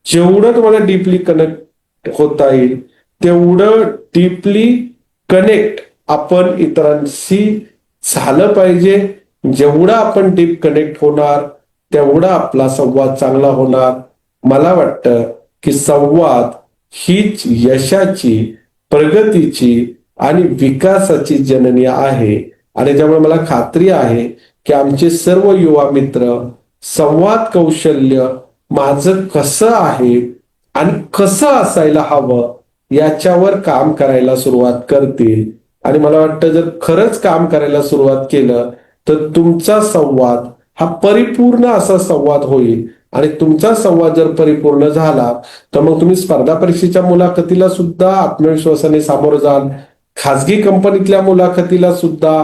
जेवढं तुम्हाला डीपली कनेक्ट होता येईल तेवढं डीपली कनेक्ट आपण इतरांशी झालं पाहिजे. जेवढा आपण डीप कनेक्ट होणार तेवढा आपला संवाद चांगला होणार. मला वाटतं की संवाद हीच यशाची, प्रगतीची आणि विकासाची जननी आहे. आणि त्यामुळे मला खात्री आहे की आमचे सर्व युवा मित्र संवाद कौशल्य माझं कसं आहे आणि कसं असायला हवं याच्यावर काम करायला सुरुवात करतील. आणि मला वाटतं जर खरंच काम करायला सुरुवात केलं तर तुमचा संवाद हा परिपूर्ण असा संवाद होईल. आणि तुमचा संवाद जर परिपूर्ण झाला तर मग तुम्ही स्पर्धा परीक्षेच्या मुलाखतीला सुद्धा आत्मविश्वासाने सामोरं जाल. खाजगी कंपनीतल्या मुलाखतीला सुद्धा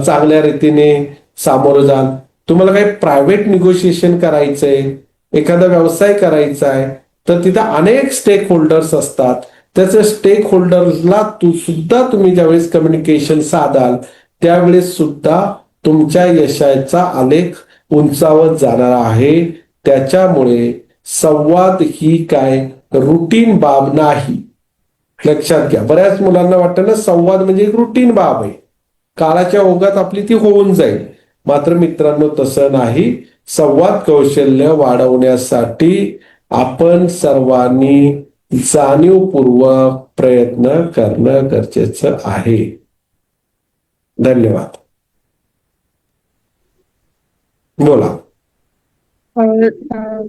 चांगल्या रीतीने सामोरं जाल. तुम्हाला काही प्रायव्हेट निगोशिएशन करायचंय, एखादा व्यवसाय करायचा आहे, तर तिथं अनेक स्टेक होल्डर्स असतात. त्याच्या स्टेक होल्डर्सला सुद्धा तुम्ही ज्यावेळेस कम्युनिकेशन साधाल त्यावेळेस सुद्धा तुमच्या यशाचा आलेख उंचावत जाणार आहे. त्याच्यामुळे संवाद ही काय रुटीन बाब नाही. लक्षात घ्या. बऱ्याच मुलांना वाटतं ना संवाद म्हणजे एक रुटीन बाब आहे, काळाच्या ओघात आपली ती होऊन जाईल. मात्र मित्रांनो तसं नाही. संवाद कौशल्य वाढवण्यासाठी आपण सर्वांनी जाणीवपूर्वक प्रयत्न करणं गरजेचं आहे. धन्यवाद. बोला.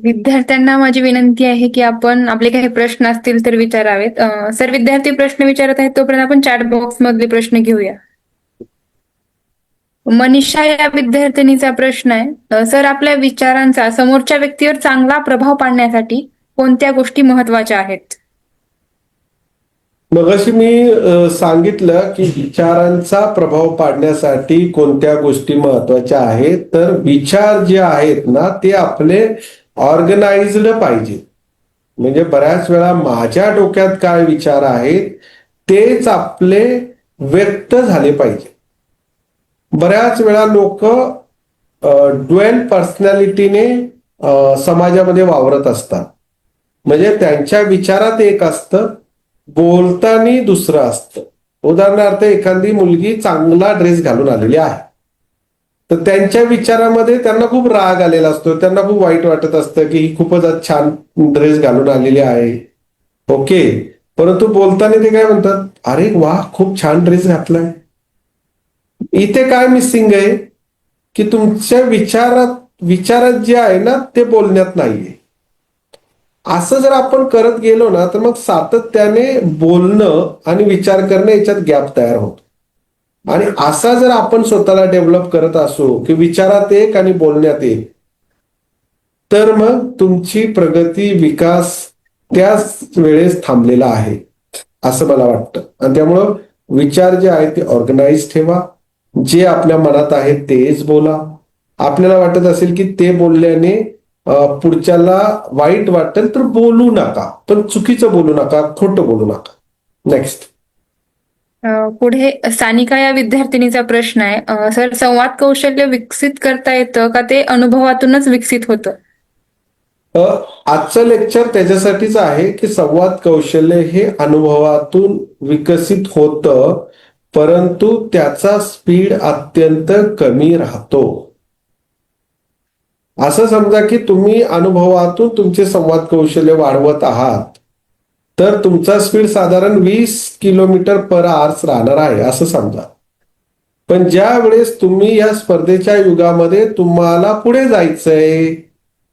विद्यार्थ्यांना माझी विनंती आहे की आपण आपले काही प्रश्न असतील तर विचारावेत. सर, विद्यार्थी प्रश्न विचारत आहेत तोपर्यंत आपण चॅट बॉक्स मधले प्रश्न घेऊया. मनीषा या विद्यार्थिनीचा प्रश्न आहे, सर, आपल्या विचारांचा समोरच्या व्यक्तीवर चांगला प्रभाव पाडण्यासाठी कोणत्या गोष्टी महत्वाच्या आहेत? मगाशी मी सांगितलं की विचारांचा प्रभाव पाडण्यासाठी कोणत्या गोष्टी महत्वाच्या आहेत. तर विचार जे आहेत ना ते आपले ऑर्गनाइज्ड पाहिजे. म्हणजे बऱ्याच वेळा माझ्या डोक्यात काय विचार आहेत तेच आपले व्यक्त झाले पाहिजे. बऱ्याच वेळा लोक ड्युअल पर्सनॅलिटीने समाजामध्ये वावरत असतात. म्हणजे त्यांच्या विचारात एक असतं, बोलताना दुसरं असतं. उदाहरणार्थ एखादी मुलगी चांगला ड्रेस घालून आलेली आहे, तर त्यांच्या विचारामध्ये त्यांना खूप राग आलेला असतो, त्यांना खूप वाईट वाटत असतं की ही खूपच छान ड्रेस घालून आलेली आहे. ओके, परंतु बोलताना ते काय म्हणतात, अरे वा खूप छान ड्रेस घातलाय. इथे काय मिसिंग आहे की तुमच्या विचारात जे आहे ना ते बोलण्यात नाहीये. असं जर आपण करत गेलो ना तर मग सातत्याने बोलणं आणि विचार करणं याच्यात गॅप तयार होतो. आणि असा जर आपण स्वतःला डेव्हलप करत असू की विचारात एक आणि बोलण्यात एक, तर मग तुमची प्रगती विकास त्याच वेळेस थांबलेला आहे असं मला वाटतं. आणि त्यामुळं विचार जे आहेत ते ऑर्गनाइज ठेवा. जे आपल्या मनात आहे तेच बोला. आपल्याला वाटत असेल की ते बोलल्याने पुढच्याला वाईट वाटेल तर बोलू नका, पण चुकीचं बोलू नका, खोटं बोलू नका. नेक्स्ट. पुढे सानिका या विद्यार्थिनीचा प्रश्न आहे, सर, संवाद कौशल्य विकसित करता येतं का ते अनुभवातूनच विकसित होतं? आजचं लेक्चर त्याच्यासाठीच आहे की संवाद कौशल्य हे अनुभवातून विकसित होतं, परंतु त्याचा स्पीड अत्यंत कमी राहतो. असं समजा की तुम्ही अनुभवातून तुमचे संवाद कौशल्य वाढवत आहात, तर तुमचा स्पीड साधारण 20 km/h राहणार आहे असं समजा. पण ज्या वेळेस तुम्ही या स्पर्धेच्या युगामध्ये तुम्हाला पुढे जायचंय,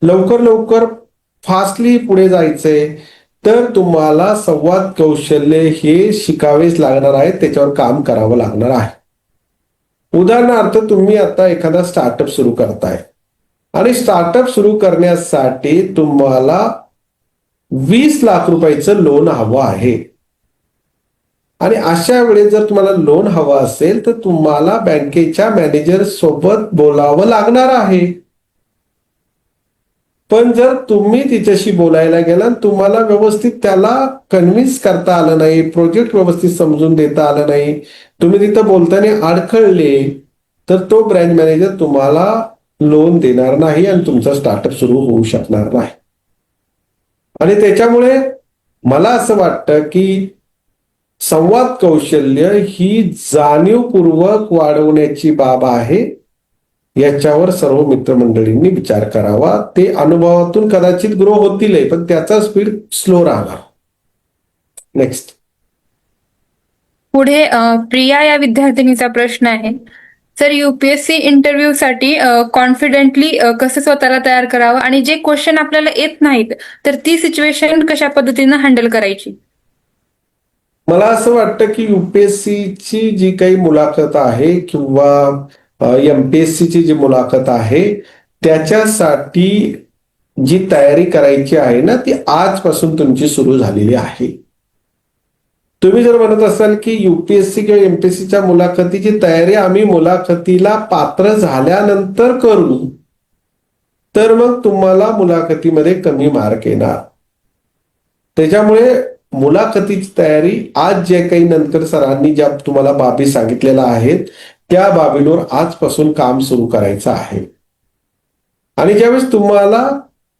लवकर फास्टली पुढे जायचंय, तर तुम्हाला संवाद कौशल्य हे शिकावेच लागणार आहे, त्याच्यावर काम करावं लागणार आहे. उदाहरणार्थ तुम्ही आता एखादा स्टार्टअप सुरू करताय आणि स्टार्टअप सुरू करण्यासाठी तुम्हाला 20 लाख रुपयाचं लोन हवं आहे. आणि अशा वेळेस जर तुम्हाला लोन हवं असेल तर तुम्हाला बँकेच्या मॅनेजर सोबत बोलावं लागणार आहे. पण जर तुम्ही तिच्याशी बोलायला गेला, तुम्हाला व्यवस्थित त्याला कन्व्हिन्स करता आलं नाही, प्रोजेक्ट व्यवस्थित समजून देता आलं नाही, तुम्ही तिथं बोलताना अडखळले, तर तो ब्रँच मॅनेजर तुम्हाला लोन देणार नाही आणि तुमचा स्टार्टअप सुरू होऊ शकणार नाही. आणि त्याच्यामुळे मला असं वाटतं की संवाद कौशल्य ही जाणीवपूर्वक वाढवण्याची बाब आहे. याच्यावर सर्व मित्रमंडळींनी विचार करावा. ते अनुभवातून कदाचित ग्रो होतील, पण त्याचा स्पीड स्लो राहणार. नेक्स्ट. पुढे प्रिया या विद्यार्थिनीचा प्रश्न आहे, सर, युपीएससी इंटरव्ह्यू साठी कॉन्फिडेंटली कसं स्वतःला तयार करावं आणि जे क्वेश्चन आपल्याला येत नाहीत तर ती सिच्युएशन कशा पद्धतीनं हँडल करायची? मला असं वाटतं की युपीएससीची जी काही मुलाखत आहे किंवा एमपीएससीची जी मुलाखत आहे त्याच्यासाठी जी तयारी करायची आहे ना ती आजपासून तुमची सुरू झालेली आहे. तुम्ही जर म्हणत असाल की युपीएससी किंवा एमपीएससीच्या मुलाखतीची तयारी आम्ही मुलाखतीला पात्र झाल्यानंतर करू, तर मग तुम्हाला मुलाखतीमध्ये कमी मार्क येणार. त्याच्यामुळे मुलाखतीची तयारी आज जे काही नंतर सरांनी ज्या तुम्हाला बाबी सांगितलेल्या आहेत त्या बाबींवर आजपासून काम सुरू करायचं आहे. आणि ज्यावेळेस तुम्हाला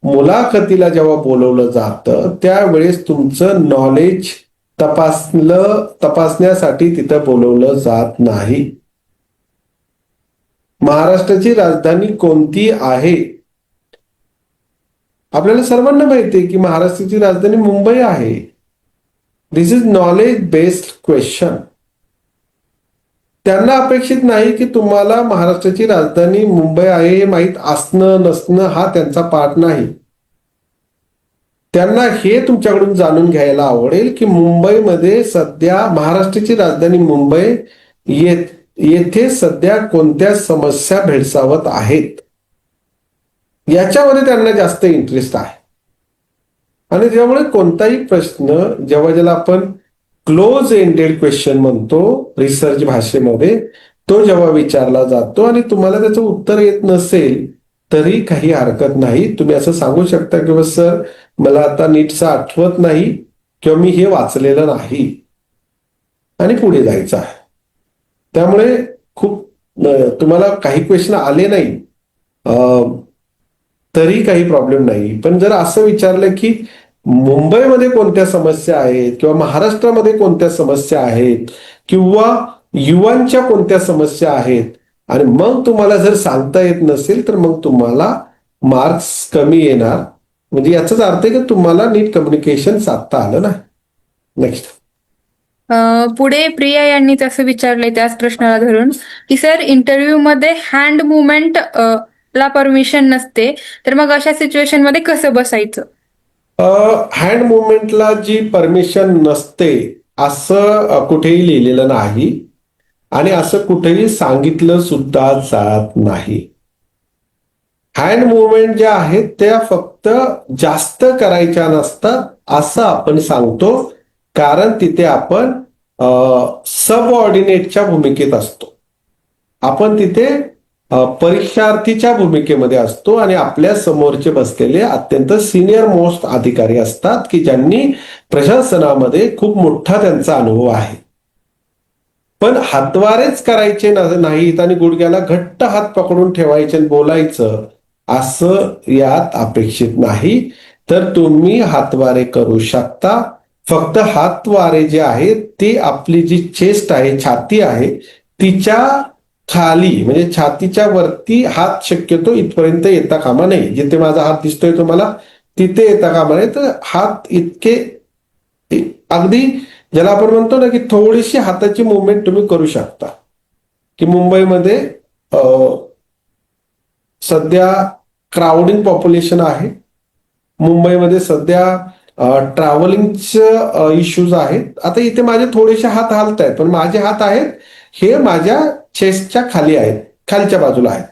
मुलाखतीला जेव्हा बोलवलं जातं त्यावेळेस तुमचं नॉलेज तपासण्यासाठी तिथं बोलवलं जात नाही. महाराष्ट्राची राजधानी कोणती आहे? आपल्याला सर्वांना माहिती आहे की महाराष्ट्राची राजधानी मुंबई आहे. दिस इज नॉलेज बेस्ड क्वेश्चन. त्यांना अपेक्षित नाही की तुम्हाला महाराष्ट्राची राजधानी मुंबई आहे हे माहीत असणं नसणं हा त्यांचा पाठ नाही. त्यांना हे तुमच्याकडून जाणून घ्यायला आवडेल की मुंबईमध्ये सध्या महाराष्ट्राची राजधानी मुंबई येथे सध्या कोणत्या समस्या भेडसावत आहेत याच्यामध्ये त्यांना जास्त इंटरेस्ट आहे. आणि त्यामुळे कोणताही प्रश्न ज्याला आपण क्लोज एंडेड क्वेश्चन म्हणतो रिसर्च भाषेमध्ये, तो जेव्हा विचारला जातो आणि तुम्हाला त्याचं उत्तर येत नसेल तरी काही हरकत नाही. तुम्ही असं सांगू शकता की सर मला आता नीटचं आठवत नाही किंवा मी हे वाचलेलं नाही आणि पुढे जायचं आहे. त्यामुळे खूप तुम्हाला काही क्वेश्चन आले नाही तरी काही प्रॉब्लेम नाही. पण जर असं विचारलं की मुंबईमध्ये कोणत्या समस्या आहेत किंवा महाराष्ट्रामध्ये कोणत्या समस्या आहेत किंवा युवांच्या कोणत्या समस्या आहेत आणि मग तुम्हाला जर सांगता येत नसेल तर मग तुम्हाला मार्क्स कमी येणार. म्हणजे याचाच अर्थ आहे की तुम्हाला नीट कम्युनिकेशन साधता आलं ना. नेक्स्ट. पुढे प्रिया यांनीच असं विचारलंय त्याच प्रश्नाला धरून की सर इंटरव्ह्यू मध्ये हँड मुवमेंट ला परमिशन नसते तर मग अशा सिच्युएशन मध्ये कसं बसायचं? हँड मुवमेंटला जी परमिशन नसते असं कुठेही लिहिलेलं नाही आणि असं कुठेही सांगितलं सुद्धा जात नाही. हँड मुवमेंट ज्या आहेत त्या फक्त जास्त करायच्या नसतात असं आपण सांगतो, कारण तिथे आपण सबऑर्डिनेटच्या भूमिकेत असतो. आपण तिथे परीक्षार्थीच्या भूमिकेमध्ये असतो आणि आपल्या समोरचे बसलेले अत्यंत सिनियर मोस्ट अधिकारी असतात की ज्यांनी प्रशासनामध्ये खूप मोठा त्यांचा अनुभव आहे. पण हातवारेच करायचे नाहीत आणि गुडघ्याला घट्ट हात पकडून ठेवायचे आणि बोलायचं असं यात अपेक्षित नाही. तर तुम्ही हातवारे करू शकता. फक्त हातवारे जे आहेत ते आपली जी चेस्ट आहे, छाती आहे, तिच्या खाली म्हणजे छातीच्या वरती हात शक्यतो इथपर्यंत येता कामा नये. जिथे माझा हात दिसतोय तुम्हाला तिथे येता कामा नये. तर हात इतके अगदी ज्याला आपण म्हणतो ना की थोडीशी हाताची मुवमेंट तुम्ही करू शकता. की मुंबईमध्ये सध्या क्राउडिंग पॉप्युलेशन आहे. मुंबईमध्ये सध्या ट्रॅव्हलिंगचे इश्यूज आहेत. आता इथे माझे थोडेसे हात हालत आहेत पण माझे हात आहेत हे माझ्या चेस्टच्या खाली आहेत, खालच्या बाजूला आहेत.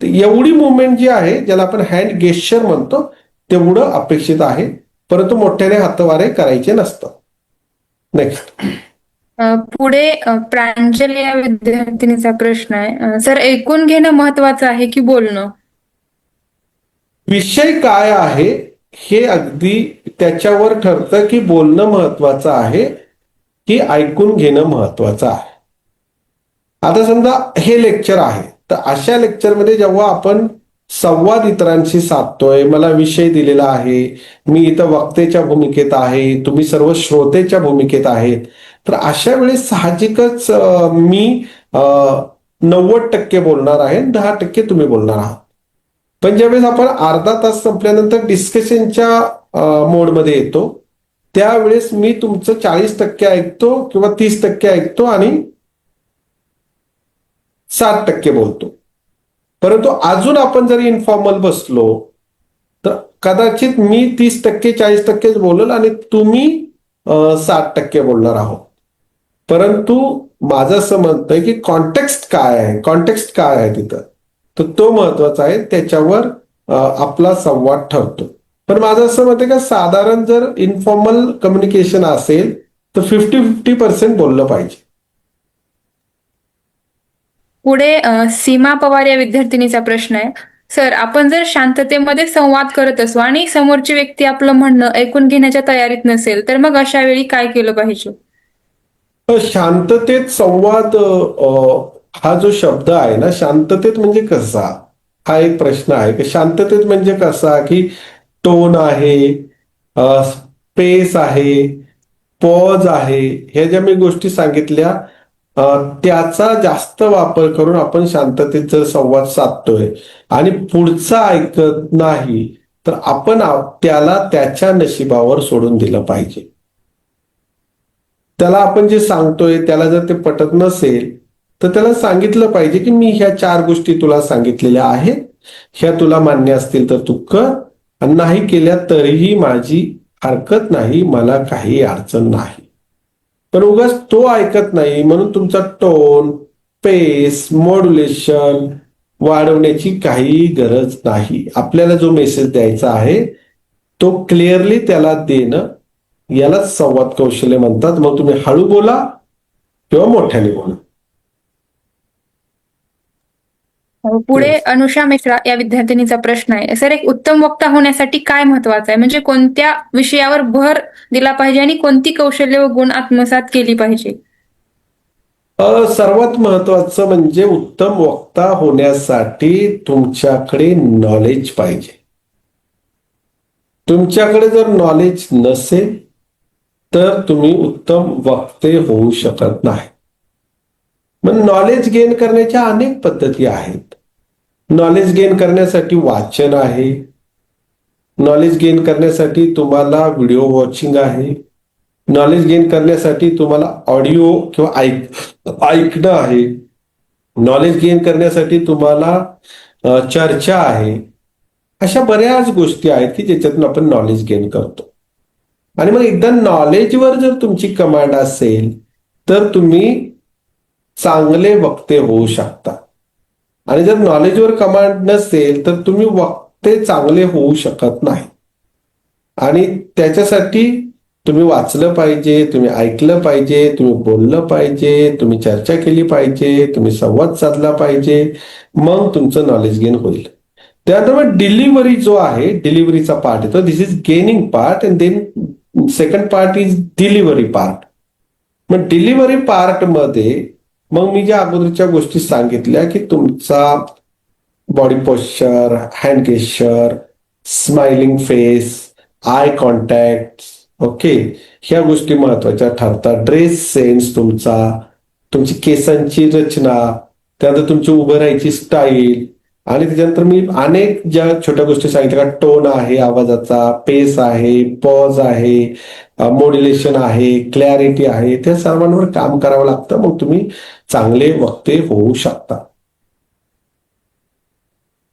तर एवढी मुवमेंट जी आहे ज्याला आपण हँड गेस्चर म्हणतो तेवढं अपेक्षित आहे, परंतु मोठ्याने हातवारे करायचे नसतं. नेक्स्ट. पुढे प्रांजल या विद्यार्थिनीचा प्रश्न आहे, सर ऐकून घेणं महत्वाचं आहे की बोलणं? विषय काय आहे हे अगदी त्याच्यावर ठरतं की बोलणं महत्वाचं आहे की ऐकून घेणं महत्वाचं आहे. आता समजा हे लेक्चर आहे तर अशा लेक्चरमध्ये जेव्हा आपण संवाद इतरांशी साधतोय, मला विषय दिलेला आहे, मी इथं वक्तेच्या भूमिकेत आहे, तुम्ही सर्व श्रोतेच्या भूमिकेत आहेत, तर अशा वेळेस साहजिकच मी 90% बोलणार आहे, 10% तुम्ही बोलणार आहात. पण ज्यावेळेस आपण अर्धा तास संपल्यानंतर डिस्कशनच्या मोडमध्ये येतो त्यावेळेस मी तुमचं 40% ऐकतो किंवा 30% ऐकतो आणि 60% बोलतो. परंतु अजून आपण जर इन्फॉर्मल बसलो तर कदाचित मी 30% 40% बोलल आणि तुम्ही 60% बोलणार आहोत. परंतु माझं असं म्हणत आहे की कॉन्टेक्स्ट काय आहे तिथं, तर तो महत्वाचा आहे, त्याच्यावर आपला संवाद ठरतो. पण माझं असं मत आहे का साधारण जर इन्फॉर्मल कम्युनिकेशन असेल तर 50-50% बोललं पाहिजे. पुढे सीमा पवार या विद्यार्थिनीचा प्रश्न आहे, सर आपण जर शांततेमध्ये संवाद करत असू आणि समोरची व्यक्ती आपलं म्हणणं ऐकून घेण्याच्या तयारीत नसेल तर मग अशा वेळी काय केलं पाहिजे? शांततेत संवाद हा जो शब्द आहे ना, शांततेत म्हणजे कसा, हा एक प्रश्न आहे की शांततेत म्हणजे कसा, की टोन आहे, स्पेस आहे, पॉज आहे, ह्या ज्या मी गोष्टी सांगितल्या, अ, त्याचा जास्त वापर करून आपण शांततेत जर संवाद साधतोय आणि पुढचा ऐकत नाही, तर आपण त्याला त्याच्या नशिबावर सोडून दिलं पाहिजे. त्याला आपण जे सांगतोय त्याला जर ते पटत नसेल, तर त्याला सांगितलं पाहिजे की मी ह्या 4 गोष्टी तुला सांगितलेल्या आहेत, ह्या तुला मान्य असतील तर तू कर, आणि नाही केल्या तरीही माझी हरकत नाही, मला काही अडचण नाही. पण उगाच तो ऐकत नाही म्हणून तुमचा टोन, पेस, मॉड्युलेशन वाढवण्याची काही गरज नाही. आपल्याला जो मेसेज द्यायचा आहे तो क्लिअरली त्याला देणं, यालाच संवाद कौशल्य म्हणतात. मग तुम्ही हळू बोला किंवा मोठ्याने बोला. पुढे Yes. अनुषा मिश्रा या विद्यार्थिनीचा प्रश्न आहे, सर, एक उत्तम वक्ता होण्यासाठी काय महत्वाचं आहे? म्हणजे कोणत्या विषयावर भर दिला पाहिजे आणि कोणती कौशल्य व गुण आत्मसात केली पाहिजे? सर्वात महत्वाचं म्हणजे उत्तम वक्ता होण्यासाठी तुमच्याकडे नॉलेज पाहिजे. तुमच्याकडे जर नॉलेज नसेल तर तुम्ही उत्तम वक्ते होऊ शकत नाही. मग नॉलेज गेन करण्याच्या अनेक पद्धती आहेत. नॉलेज गेन करण्यासाठी वाचन आहे, नॉलेज गेन करण्यासाठी तुम्हाला व्हिडिओ वॉचिंग आहे, नॉलेज गेन करण्यासाठी तुम्हाला ऑडिओ किंवा ऐकणं आहे, नॉलेज गेन करण्यासाठी तुम्हाला चर्चा आहे. अशा बऱ्याच गोष्टी आहेत की ज्याच्यातून आपण नॉलेज गेन करतो. आणि मग एकदा नॉलेजवर जर तुमची कमांड असेल तर तुम्ही चांगले वक्ते होऊ शकता. आणि जर नॉलेजवर कमांड नसेल तर तुम्ही वक्ते चांगले होऊ शकत नाही. आणि त्याच्यासाठी तुम्ही वाचलं पाहिजे, तुम्ही ऐकलं पाहिजे, तुम्ही बोललं पाहिजे, तुम्ही चर्चा केली पाहिजे, तुम्ही संवाद साधला पाहिजे, मग तुमचं नॉलेज गेन होईल. त्यानंतर मग डिलिव्हरी जो आहे, डिलिव्हरीचा पार्ट येतो. This is gaining part and then second part is delivery part. मग डिलिव्हरी पार्ट मध्ये मग मी ज्या अगोदरच्या गोष्टी सांगितल्या की तुमचा body posture, hand gesture, smiling face, eye contact, okay, ह्या गोष्टी महत्वाच्या ठरतात. ड्रेस सेन्स तुमचा, तुमची केसांची रचना, त्यानंतर तुमची उभं राहायची स्टाईल, आणि त्याच्यानंतर मी अनेक ज्या छोट्या गोष्टी सांगितल्या, टोन आहे आवाजाचा, पेस आहे, पॉज आहे, मॉड्युलेशन आहे, क्लॅरिटी आहे, त्या सर्वांवर काम करावं लागतं. मग तुम्ही चांगले वक्ते होऊ शकता.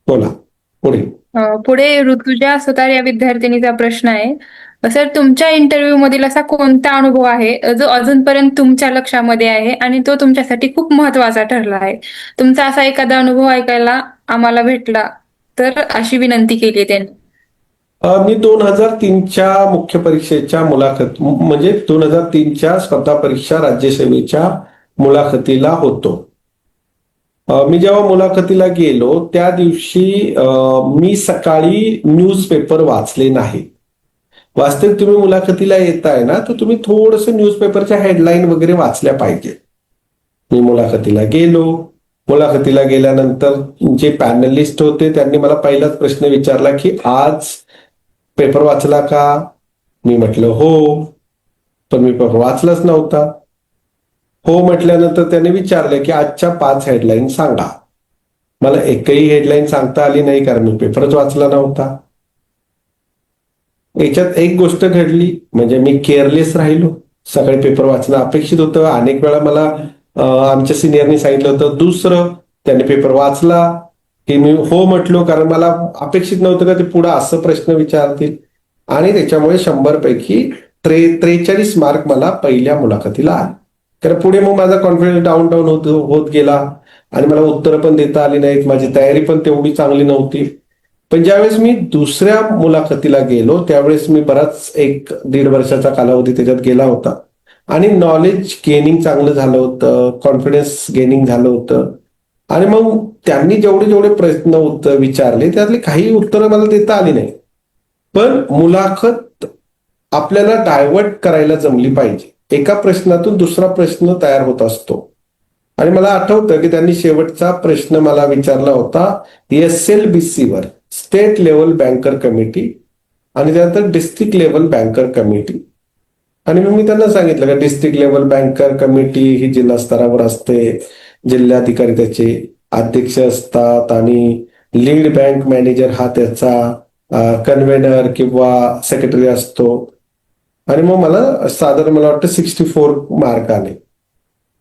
बोला पुढे. पुढे ऋतुजा सुतार या विद्यार्थिनीचा प्रश्न आहे, सर, तुमच्या इंटरव्ह्यू मधील असा कोणता अनुभव आहे जो अजूनपर्यंत तुमच्या लक्षामध्ये आहे आणि तो तुमच्यासाठी खूप महत्वाचा ठरला आहे? तुमचा असा एखादा अनुभव ऐकायला आम्हाला भेटला तर अशी विनंती केली आहे त्यांनी. मी 2003च्या मुख्य परीक्षेच्या मुलाखत, म्हणजे 2003च्या स्पर्धा परीक्षा राज्यसेवेच्या मुलाखतीला होतो. मी जेव्हा मुलाखतीला गेलो त्या दिवशी मी सकाळी न्यूजपेपर वाचले नाही. वास्तविक तुम्ही मुलाखतीला येताय ना, तर तुम्ही थोडस न्यूजपेपरच्या हेडलाईन वगैरे वाचल्या पाहिजे. मी मुलाखतीला गेलो. मुलाखतीला गेल्यानंतर जे पॅनलिस्ट होते त्यांनी मला पहिलाच प्रश्न विचारला की आज पेपर वाचला का? मी म्हटलं हो, पण मी पेपर वाचलाच नव्हता. हो म्हटल्यानंतर त्याने विचारलं की आजच्या 5 हेडलाईन सांगा. मला एकही हेडलाईन सांगता आली नाही कारण मी पेपरच वाचला नव्हता. याच्यात एक गोष्ट घडली, म्हणजे मी केअरलेस राहिलो. सगळे पेपर वाचणं अपेक्षित होतं. अनेक वेळा मला आमच्या सिनियरनी सांगितलं होतं. दुसरं, त्यांनी पेपर वाचला की मी हो म्हटलो कारण मला अपेक्षित नव्हतं का ते पुढे असं प्रश्न विचारतील. आणि त्याच्यामुळे 100 पैकी 43 मार्क मला पहिल्या मुलाखतीला आले. कारण पुढे मग माझा कॉन्फिडन्स डाऊन होत गेला आणि मला उत्तरं पण देता आली नाहीत. माझी तयारी पण तेवढी चांगली नव्हती. पण ज्यावेळेस मी दुसऱ्या मुलाखतीला गेलो त्यावेळेस मी बराच 1-1.5 वर्षाचा कालावधी त्याच्यात गेला होता आणि नॉलेज गेनिंग चांगलं झालं होतं, कॉन्फिडन्स गेनिंग झालं होतं. आणि मग त्यांनी जेवढे प्रश्न उत्तर विचारले त्यातले काही उत्तरं मला देता आली नाही. पण मुलाखत आपल्याला डायव्हर्ट करायला जमली पाहिजे. एका प्रश्नातून दुसरा प्रश्न तयार होत असतो आणि मला आठवतं की त्यांनी शेवटचा प्रश्न मला विचारला होता SLBC वर, स्टेट लेवल बँकर कमिटी, आणि त्यानंतर डिस्ट्रिक्ट लेवल बँकर कमिटी. आणि मग मी त्यांना सांगितलं की डिस्ट्रिक्ट लेवल बँकर कमिटी ही जिल्हा स्तरावर असते, जिल्हाधिकारी त्याचे अध्यक्ष असतात आणि लीड बँक मॅनेजर हा त्याचा कन्व्हेनर किंवा सेक्रेटरी असतो. आणि मग मला वाटतं 64 मार्क आले.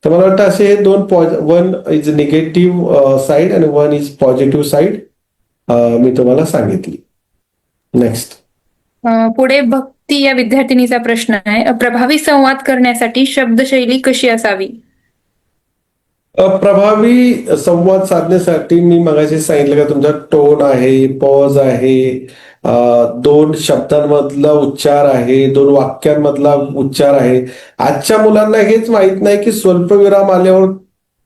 तर मला वाटतं असे हे दोन, वन इज निगेटिव्ह साईड आणि वन इज पॉझिटिव्ह साईड मी तुम्हाला सांगितली. नेक्स्ट. पुढे भक्ती या विद्यार्थिनीचा प्रश्न आहे, प्रभावी संवाद करण्यासाठी शब्दशैली कशी असावी? प्रभावी संवाद साधण्यासाठी मी मगाशी सांगितलं का तुमचा टोन आहे, पॉज आहे, 2 शब्दांमधला उच्चार आहे, 2 वाक्यांमधला उच्चार आहे. आजच्या मुलांना हेच माहित नाही की स्वल्पविराम आल्यावर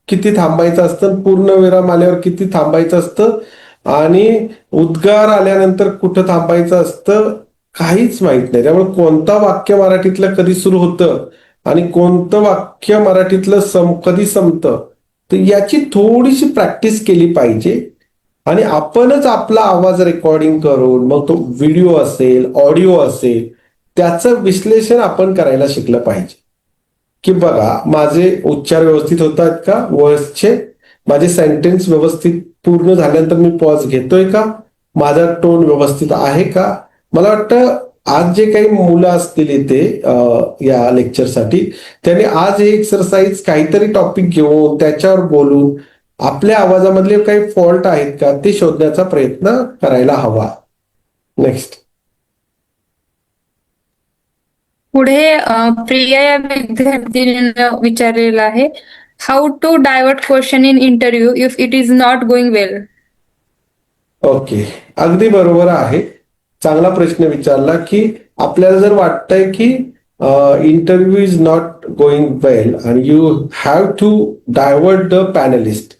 किती थांबायचं असतं, पूर्ण विराम आल्यावर किती थांबायचं असतं, आणि उद्गार आल्यानंतर कुठं थांबायचं असतं, काहीच माहित नाही. त्यामुळे कोणतं वाक्य मराठीतलं कधी सुरू होतं आणि कोणतं वाक्य मराठीतलं कधी संपतं, तर याची थोडीशी प्रॅक्टिस केली पाहिजे. आणि आपणच आपला आवाज रेकॉर्डिंग करून मग तो व्हिडिओ असेल, ऑडिओ असेल, त्याचं विश्लेषण आपण करायला शिकलं पाहिजे. की बघा माझे उच्चार व्यवस्थित होतात का, वर्ड्सचे माझे सेंटेन्स व्यवस्थित पूर्ण झाल्यानंतर मी पॉज घेतोय का, माझा टोन व्यवस्थित आहे का. मला वाटतं आज जे काही मुलं असतील इथे या लेक्चरसाठी, त्यांनी आज हे एक्सरसाइज काहीतरी टॉपिक घेऊन त्याच्यावर बोलून आपल्या आवाजामधले काही फॉल्ट आहेत का ते शोधण्याचा प्रयत्न करायला हवा. नेक्स्ट. पुढे प्रिया या विद्यार्थिनीनं विचारलेलं आहे, how to divert question in interview if it is not going well? Okay, अगदी बरोबर आहे. चांगला प्रश्न विचारला की आपल्याला जर वाटतंय की interview is not going well आणि you have to divert the panelist,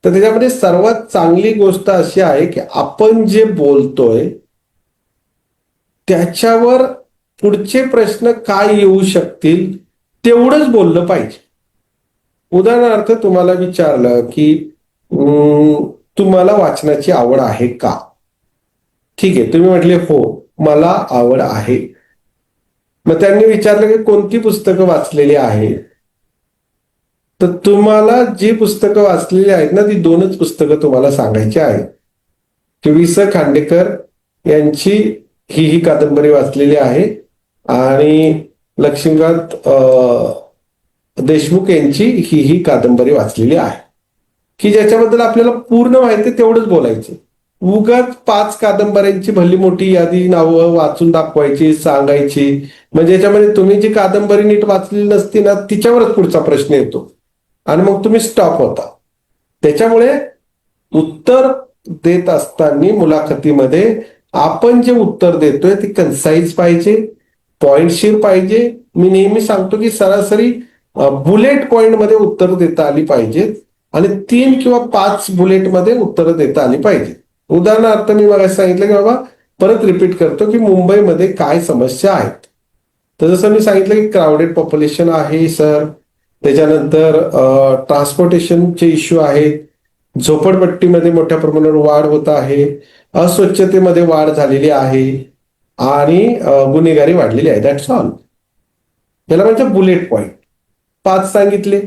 तर त्याच्यामध्ये सर्वात चांगली गोष्ट अशी आहे की आपण जे बोलतोय त्याच्यावर पुढचे प्रश्न काय येऊ शकतील तेवढंच बोललं पाहिजे. उदाहरणार्थ तुम्हाला विचारलं की तुम्हाला वाचनाची आवड आहे का. ठीक आहे, तुम्ही म्हटले हो मला आवड आहे. मग त्यांनी विचारलं की कोणती पुस्तकं वाचलेली आहेत, तर तुम्हाला जी पुस्तकं वाचलेली आहेत ना ती 2च पुस्तकं तुम्हाला सांगायची आहेत. की वि स खांडेकर यांची ही कादंबरी वाचलेली आहे आणि लक्ष्मीकांत देशमुख यांची ही कादंबरी वाचलेली आहे. की ज्याच्याबद्दल आपल्याला पूर्ण माहिती तेवढंच बोलायचं. उगाच 5 कादंबऱ्यांची भली मोठी यादी नावं वाचून दाखवायची, सांगायची, म्हणजे याच्यामध्ये तुम्ही जी कादंबरी नीट वाचलेली नसती ना तिच्यावरच पुढचा प्रश्न येतो आणि मग तुम्ही स्टॉप होता. त्याच्यामुळे उत्तर देत असताना मुलाखतीमध्ये आपण जे उत्तर देतोय ते कन्साइज पाहिजे, पॉइंटशीर पाहिजे. मी नेहमी सांगतो की सरासरी बुलेट पॉइंट मध्ये उत्तर देता आली पाहिजेत आणि 3 किंवा 5 बुलेटमध्ये उत्तर देता आली पाहिजे. उदाहरणार्थ मी मला सांगितलं की बाबा परत रिपीट करतो की मुंबईमध्ये काय समस्या आहेत. तर जसं मी सांगितलं की क्राऊडेड पॉप्युलेशन आहे सर, त्याच्यानंतर ट्रान्सपोर्टेशनचे इश्यू आहेत, झोपडपट्टीमध्ये मोठ्या प्रमाणावर वाढ होत आहे, अस्वच्छतेमध्ये वाढ झालेली आहे आणि गुन्हेगारी वाढलेली आहे. That's all. याला म्हणजे बुलेट पॉइंट. 5 सांगितले,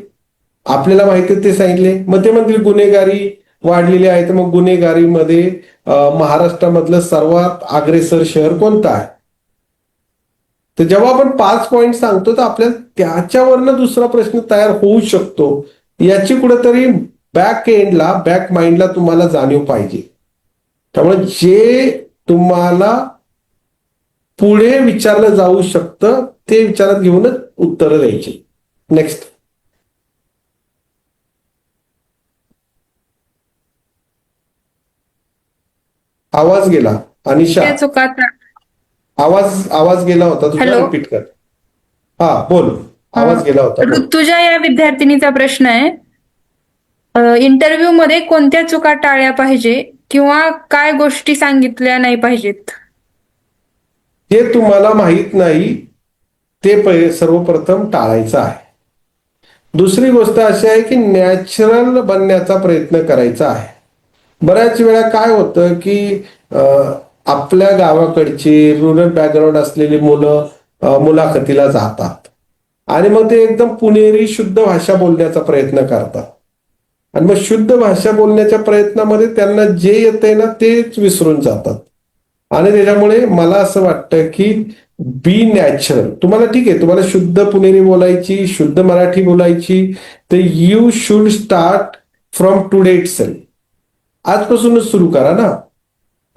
आपल्याला माहिती ते सांगितले. मग ते म्हणतील गुन्हेगारी वाढलेली आहे, तर मग गुन्हेगारीमध्ये महाराष्ट्रामधलं सर्वात अग्रेसर शहर कोणतं आहे. तर जेव्हा आपण 5 पॉइंट सांगतो तर आपल्याला त्याच्यावरनं दुसरा प्रश्न तयार होऊ शकतो. याची कुठेतरी बॅक एंडला, बॅक माइंडला तुम्हाला जाणीव पाहिजे. त्यामुळे जे तुम्हाला पुढे विचारलं जाऊ शकतं ते विचारात घेऊनच उत्तरं द्यायची. नेक्स्ट. आवाज गेला अनिशा, आवाज गेला होता तुझा, रिपीट कर. हा बोल, आवाज गेला होता. ऋतुजा या विद्यार्थिनीचा प्रश्न आहे, इंटरव्ह्यू मध्ये कोणत्या चुका टाळल्या पाहिजे किंवा काय गोष्टी सांगितल्या नाही पाहिजेत? जे तुम्हाला माहित नाही ते सर्वप्रथम टाळायचं आहे. दुसरी गोष्ट अशी आहे की नॅचरल बनण्याचा प्रयत्न करायचा आहे. बऱ्याच वेळा काय होतं की आपल्या गावाकडची रुरल बॅकग्राऊंड असलेली मुलं मुलाखतीला जातात आणि मग ते एकदम पुणेरी शुद्ध भाषा बोलण्याचा प्रयत्न करतात आणि मग शुद्ध भाषा बोलण्याच्या प्रयत्नामध्ये त्यांना जे येतंय ना तेच विसरून जातात. आणि त्याच्यामुळे मला असं वाटतं की बी नॅचरल. तुम्हाला ठीक आहे, तुम्हाला शुद्ध पुणेरी बोलायची, शुद्ध मराठी बोलायची, तर you should start from today itself. आजपासूनच सुरू करा ना.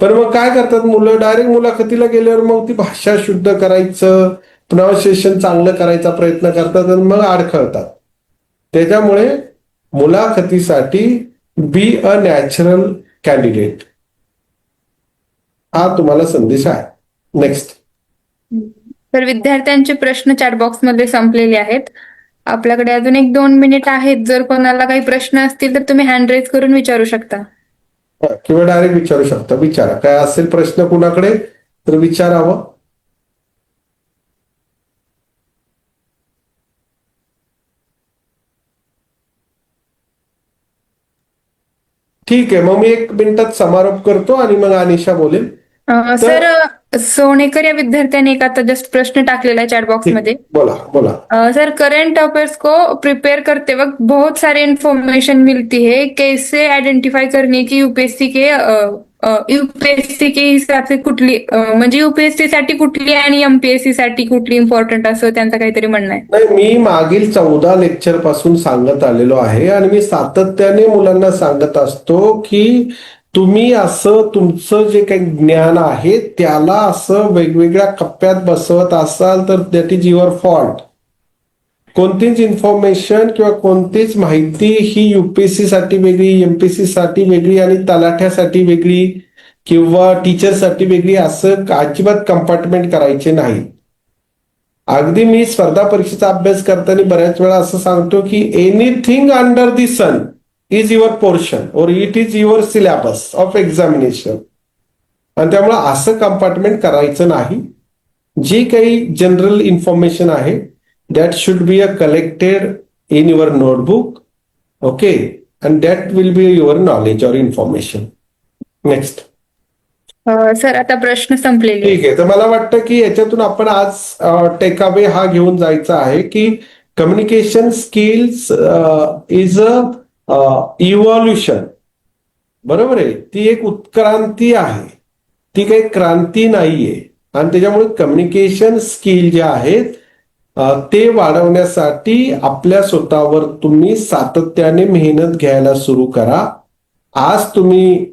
पण मग काय करतात मुलं, डायरेक्ट मुलाखतीला गेल्यावर मग ती भाषा शुद्ध करायचं, प्रोनाउन्सिएशन चांगलं करायचा प्रयत्न करतात आणि मग अडखळतात. त्याच्यामुळे मुलाखतीसाठी बी अ नॅचरल कॅन्डिडेट, हा तुम्हाला संदेश आहे. नेक्स्ट. तर विद्यार्थ्यांचे प्रश्न चॅट बॉक्स मध्ये संपलेले आहेत. आपल्याकडे अजून 1-2 मिनिट आहेत. जर कोणाला काही प्रश्न असतील तर तुम्ही हँड रेज करून विचारू शकता. किंवा डायरेक्ट विचारू शकता. विचारा, काय असेल प्रश्न कुणाकडे तर विचारावं. ठीक आहे, मग मी 1 मिनिटात समारोप करतो आणि मग अनिशा बोलेल. सर, सोनेकर या विद्यार्थ्याने एक आता जस्ट प्रश्न टाकलेला आहे चैट बॉक्स में. बोला बोला. सर, करंट अफेयर्स को प्रिपेयर करते वक्त बहुत सारे इन्फॉर्मेशन मिलती है, कैसे आइडेंटिफाई करने की यूपीएससी के हिसाब से कुठली म्हणजे यूपीएससी साठी कुठली आणि एमपीएससी साठी कुठली इम्पॉर्टंट असं त्यांचं काहीतरी म्हणणं आहे. नाही, मी मागील 14 लेक्चर पासून सांगत आलेलो आहे आणि मी सातत्याने मुलांना सांगत असतो की तुम्ही असं तुमचं जे काही ज्ञान आहे त्याला असं वेगवेगळ्या कप्प्यात बसवत असाल तर दॅट इज युअर फॉल्ट. कोणतीच इन्फॉर्मेशन किंवा कोणतीच माहिती ही युपीएससी साठी वेगळी, एमपीएससी साठी वेगळी आणि तलाठ्यासाठी वेगळी किंवा टीचरसाठी वेगळी असं अजिबात कंपार्टमेंट करायचे नाही. अगदी मी स्पर्धा परीक्षेचा अभ्यास करताना बऱ्याच वेळा असं सांगतो की anything under the sun is your portion or it is your syllabus of examination. आणि त्यामुळे असं कंपार्टमेंट करायचं नाही. जी काही जनरल इन्फॉर्मेशन आहे that should be collected in your notebook, okay, and that will be your knowledge or information. Next. Sir, आता प्रश्न संपलेले. ठीक आहे, तर मला वाटतं की याच्यातून आपण आज टेक अवे हा घेऊन जायचा आहे की communication skills is a evolution. बरोबर आहे, ती एक उत्क्रांती आहे, ती काही क्रांती नाहीये. आणि त्याच्यामुळे कम्युनिकेशन स्किल जे आहेत ते वाढवण्यासाठी आपल्या स्वतःवर तुम्ही सातत्याने मेहनत घ्यायला सुरू करा. आज तुम्ही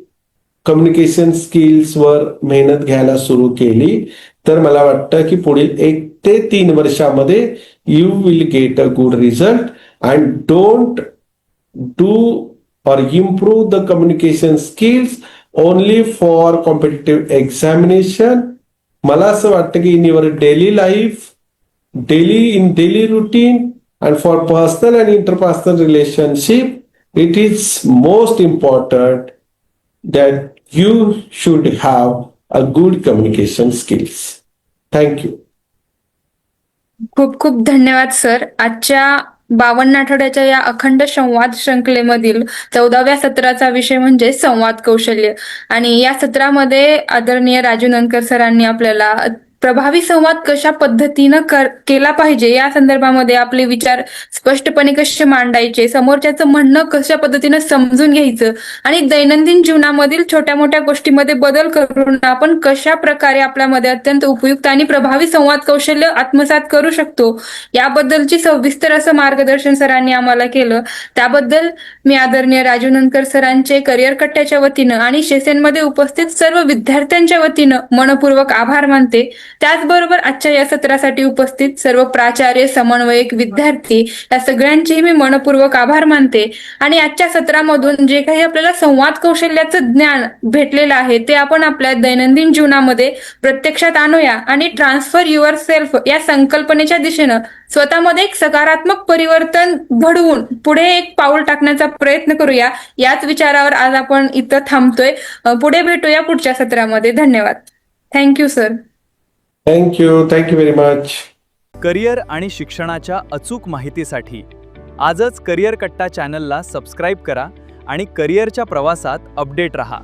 कम्युनिकेशन स्किल्सवर मेहनत घ्यायला सुरू केली तर मला वाटतं की पुढील 1 ते 3 वर्षामध्ये you will get a good result. And don't do or improve the communication skills only for competitive examination. मला असं वाटतं की in your daily life, daily routine and for personal and interpersonal relationship, it is most important that you should have a good communication skills. Thank you. खूप खूप धन्यवाद sir. आजच्या 52 आठवड्याच्या या अखंड संवाद श्रृंखलेमधील 14व्या सत्राचा विषय म्हणजे संवाद कौशल्य. आणि या सत्रामध्ये आदरणीय राजू नंदकर सरांनी आपल्याला प्रभावी संवाद कशा पद्धतीनं केला पाहिजे या संदर्भामध्ये आपले विचार स्पष्टपणे कसे मांडायचे, समोरच्याचं म्हणणं कशा पद्धतीनं समजून घ्यायचं आणि दैनंदिन जीवनामधील छोट्या मोठ्या गोष्टीमध्ये बदल करून आपण कशा प्रकारे आपल्यामध्ये अत्यंत उपयुक्त आणि प्रभावी संवाद कौशल्य आत्मसात करू शकतो याबद्दलची सविस्तर असं मार्गदर्शन सरांनी आम्हाला केलं. त्याबद्दल मी आदरणीय राजू नंदकर सरांचे करिअर कट्ट्याच्या वतीनं आणि शेसेनमध्ये उपस्थित सर्व विद्यार्थ्यांच्या वतीनं मनपूर्वक आभार मानते. त्याचबरोबर आजच्या या सत्रासाठी उपस्थित सर्व प्राचार्य, समन्वयक, विद्यार्थी या सगळ्यांचेही मी मनपूर्वक आभार मानते. आणि आजच्या सत्रामधून जे काही आपल्याला संवाद कौशल्याचं ज्ञान भेटलेलं आहे ते आपण आपल्या दैनंदिन जीवनामध्ये प्रत्यक्षात आणूया आणि ट्रान्सफर युअर सेल्फ या संकल्पनेच्या दिशेनं स्वतःमध्ये एक सकारात्मक परिवर्तन घडवून पुढे एक पाऊल टाकण्याचा प्रयत्न करूया. याच विचारावर आज आपण इथं थांबतोय. पुढे भेटूया पुढच्या सत्रामध्ये. धन्यवाद. Thank you sir. Thank you very much. Career आणि शिक्षणाच्या अचूक माहितीसाठी आजच करिअर कट्टा चॅनलला सबस्क्राईब करा आणि करिअरच्या प्रवासात अपडेट रहा.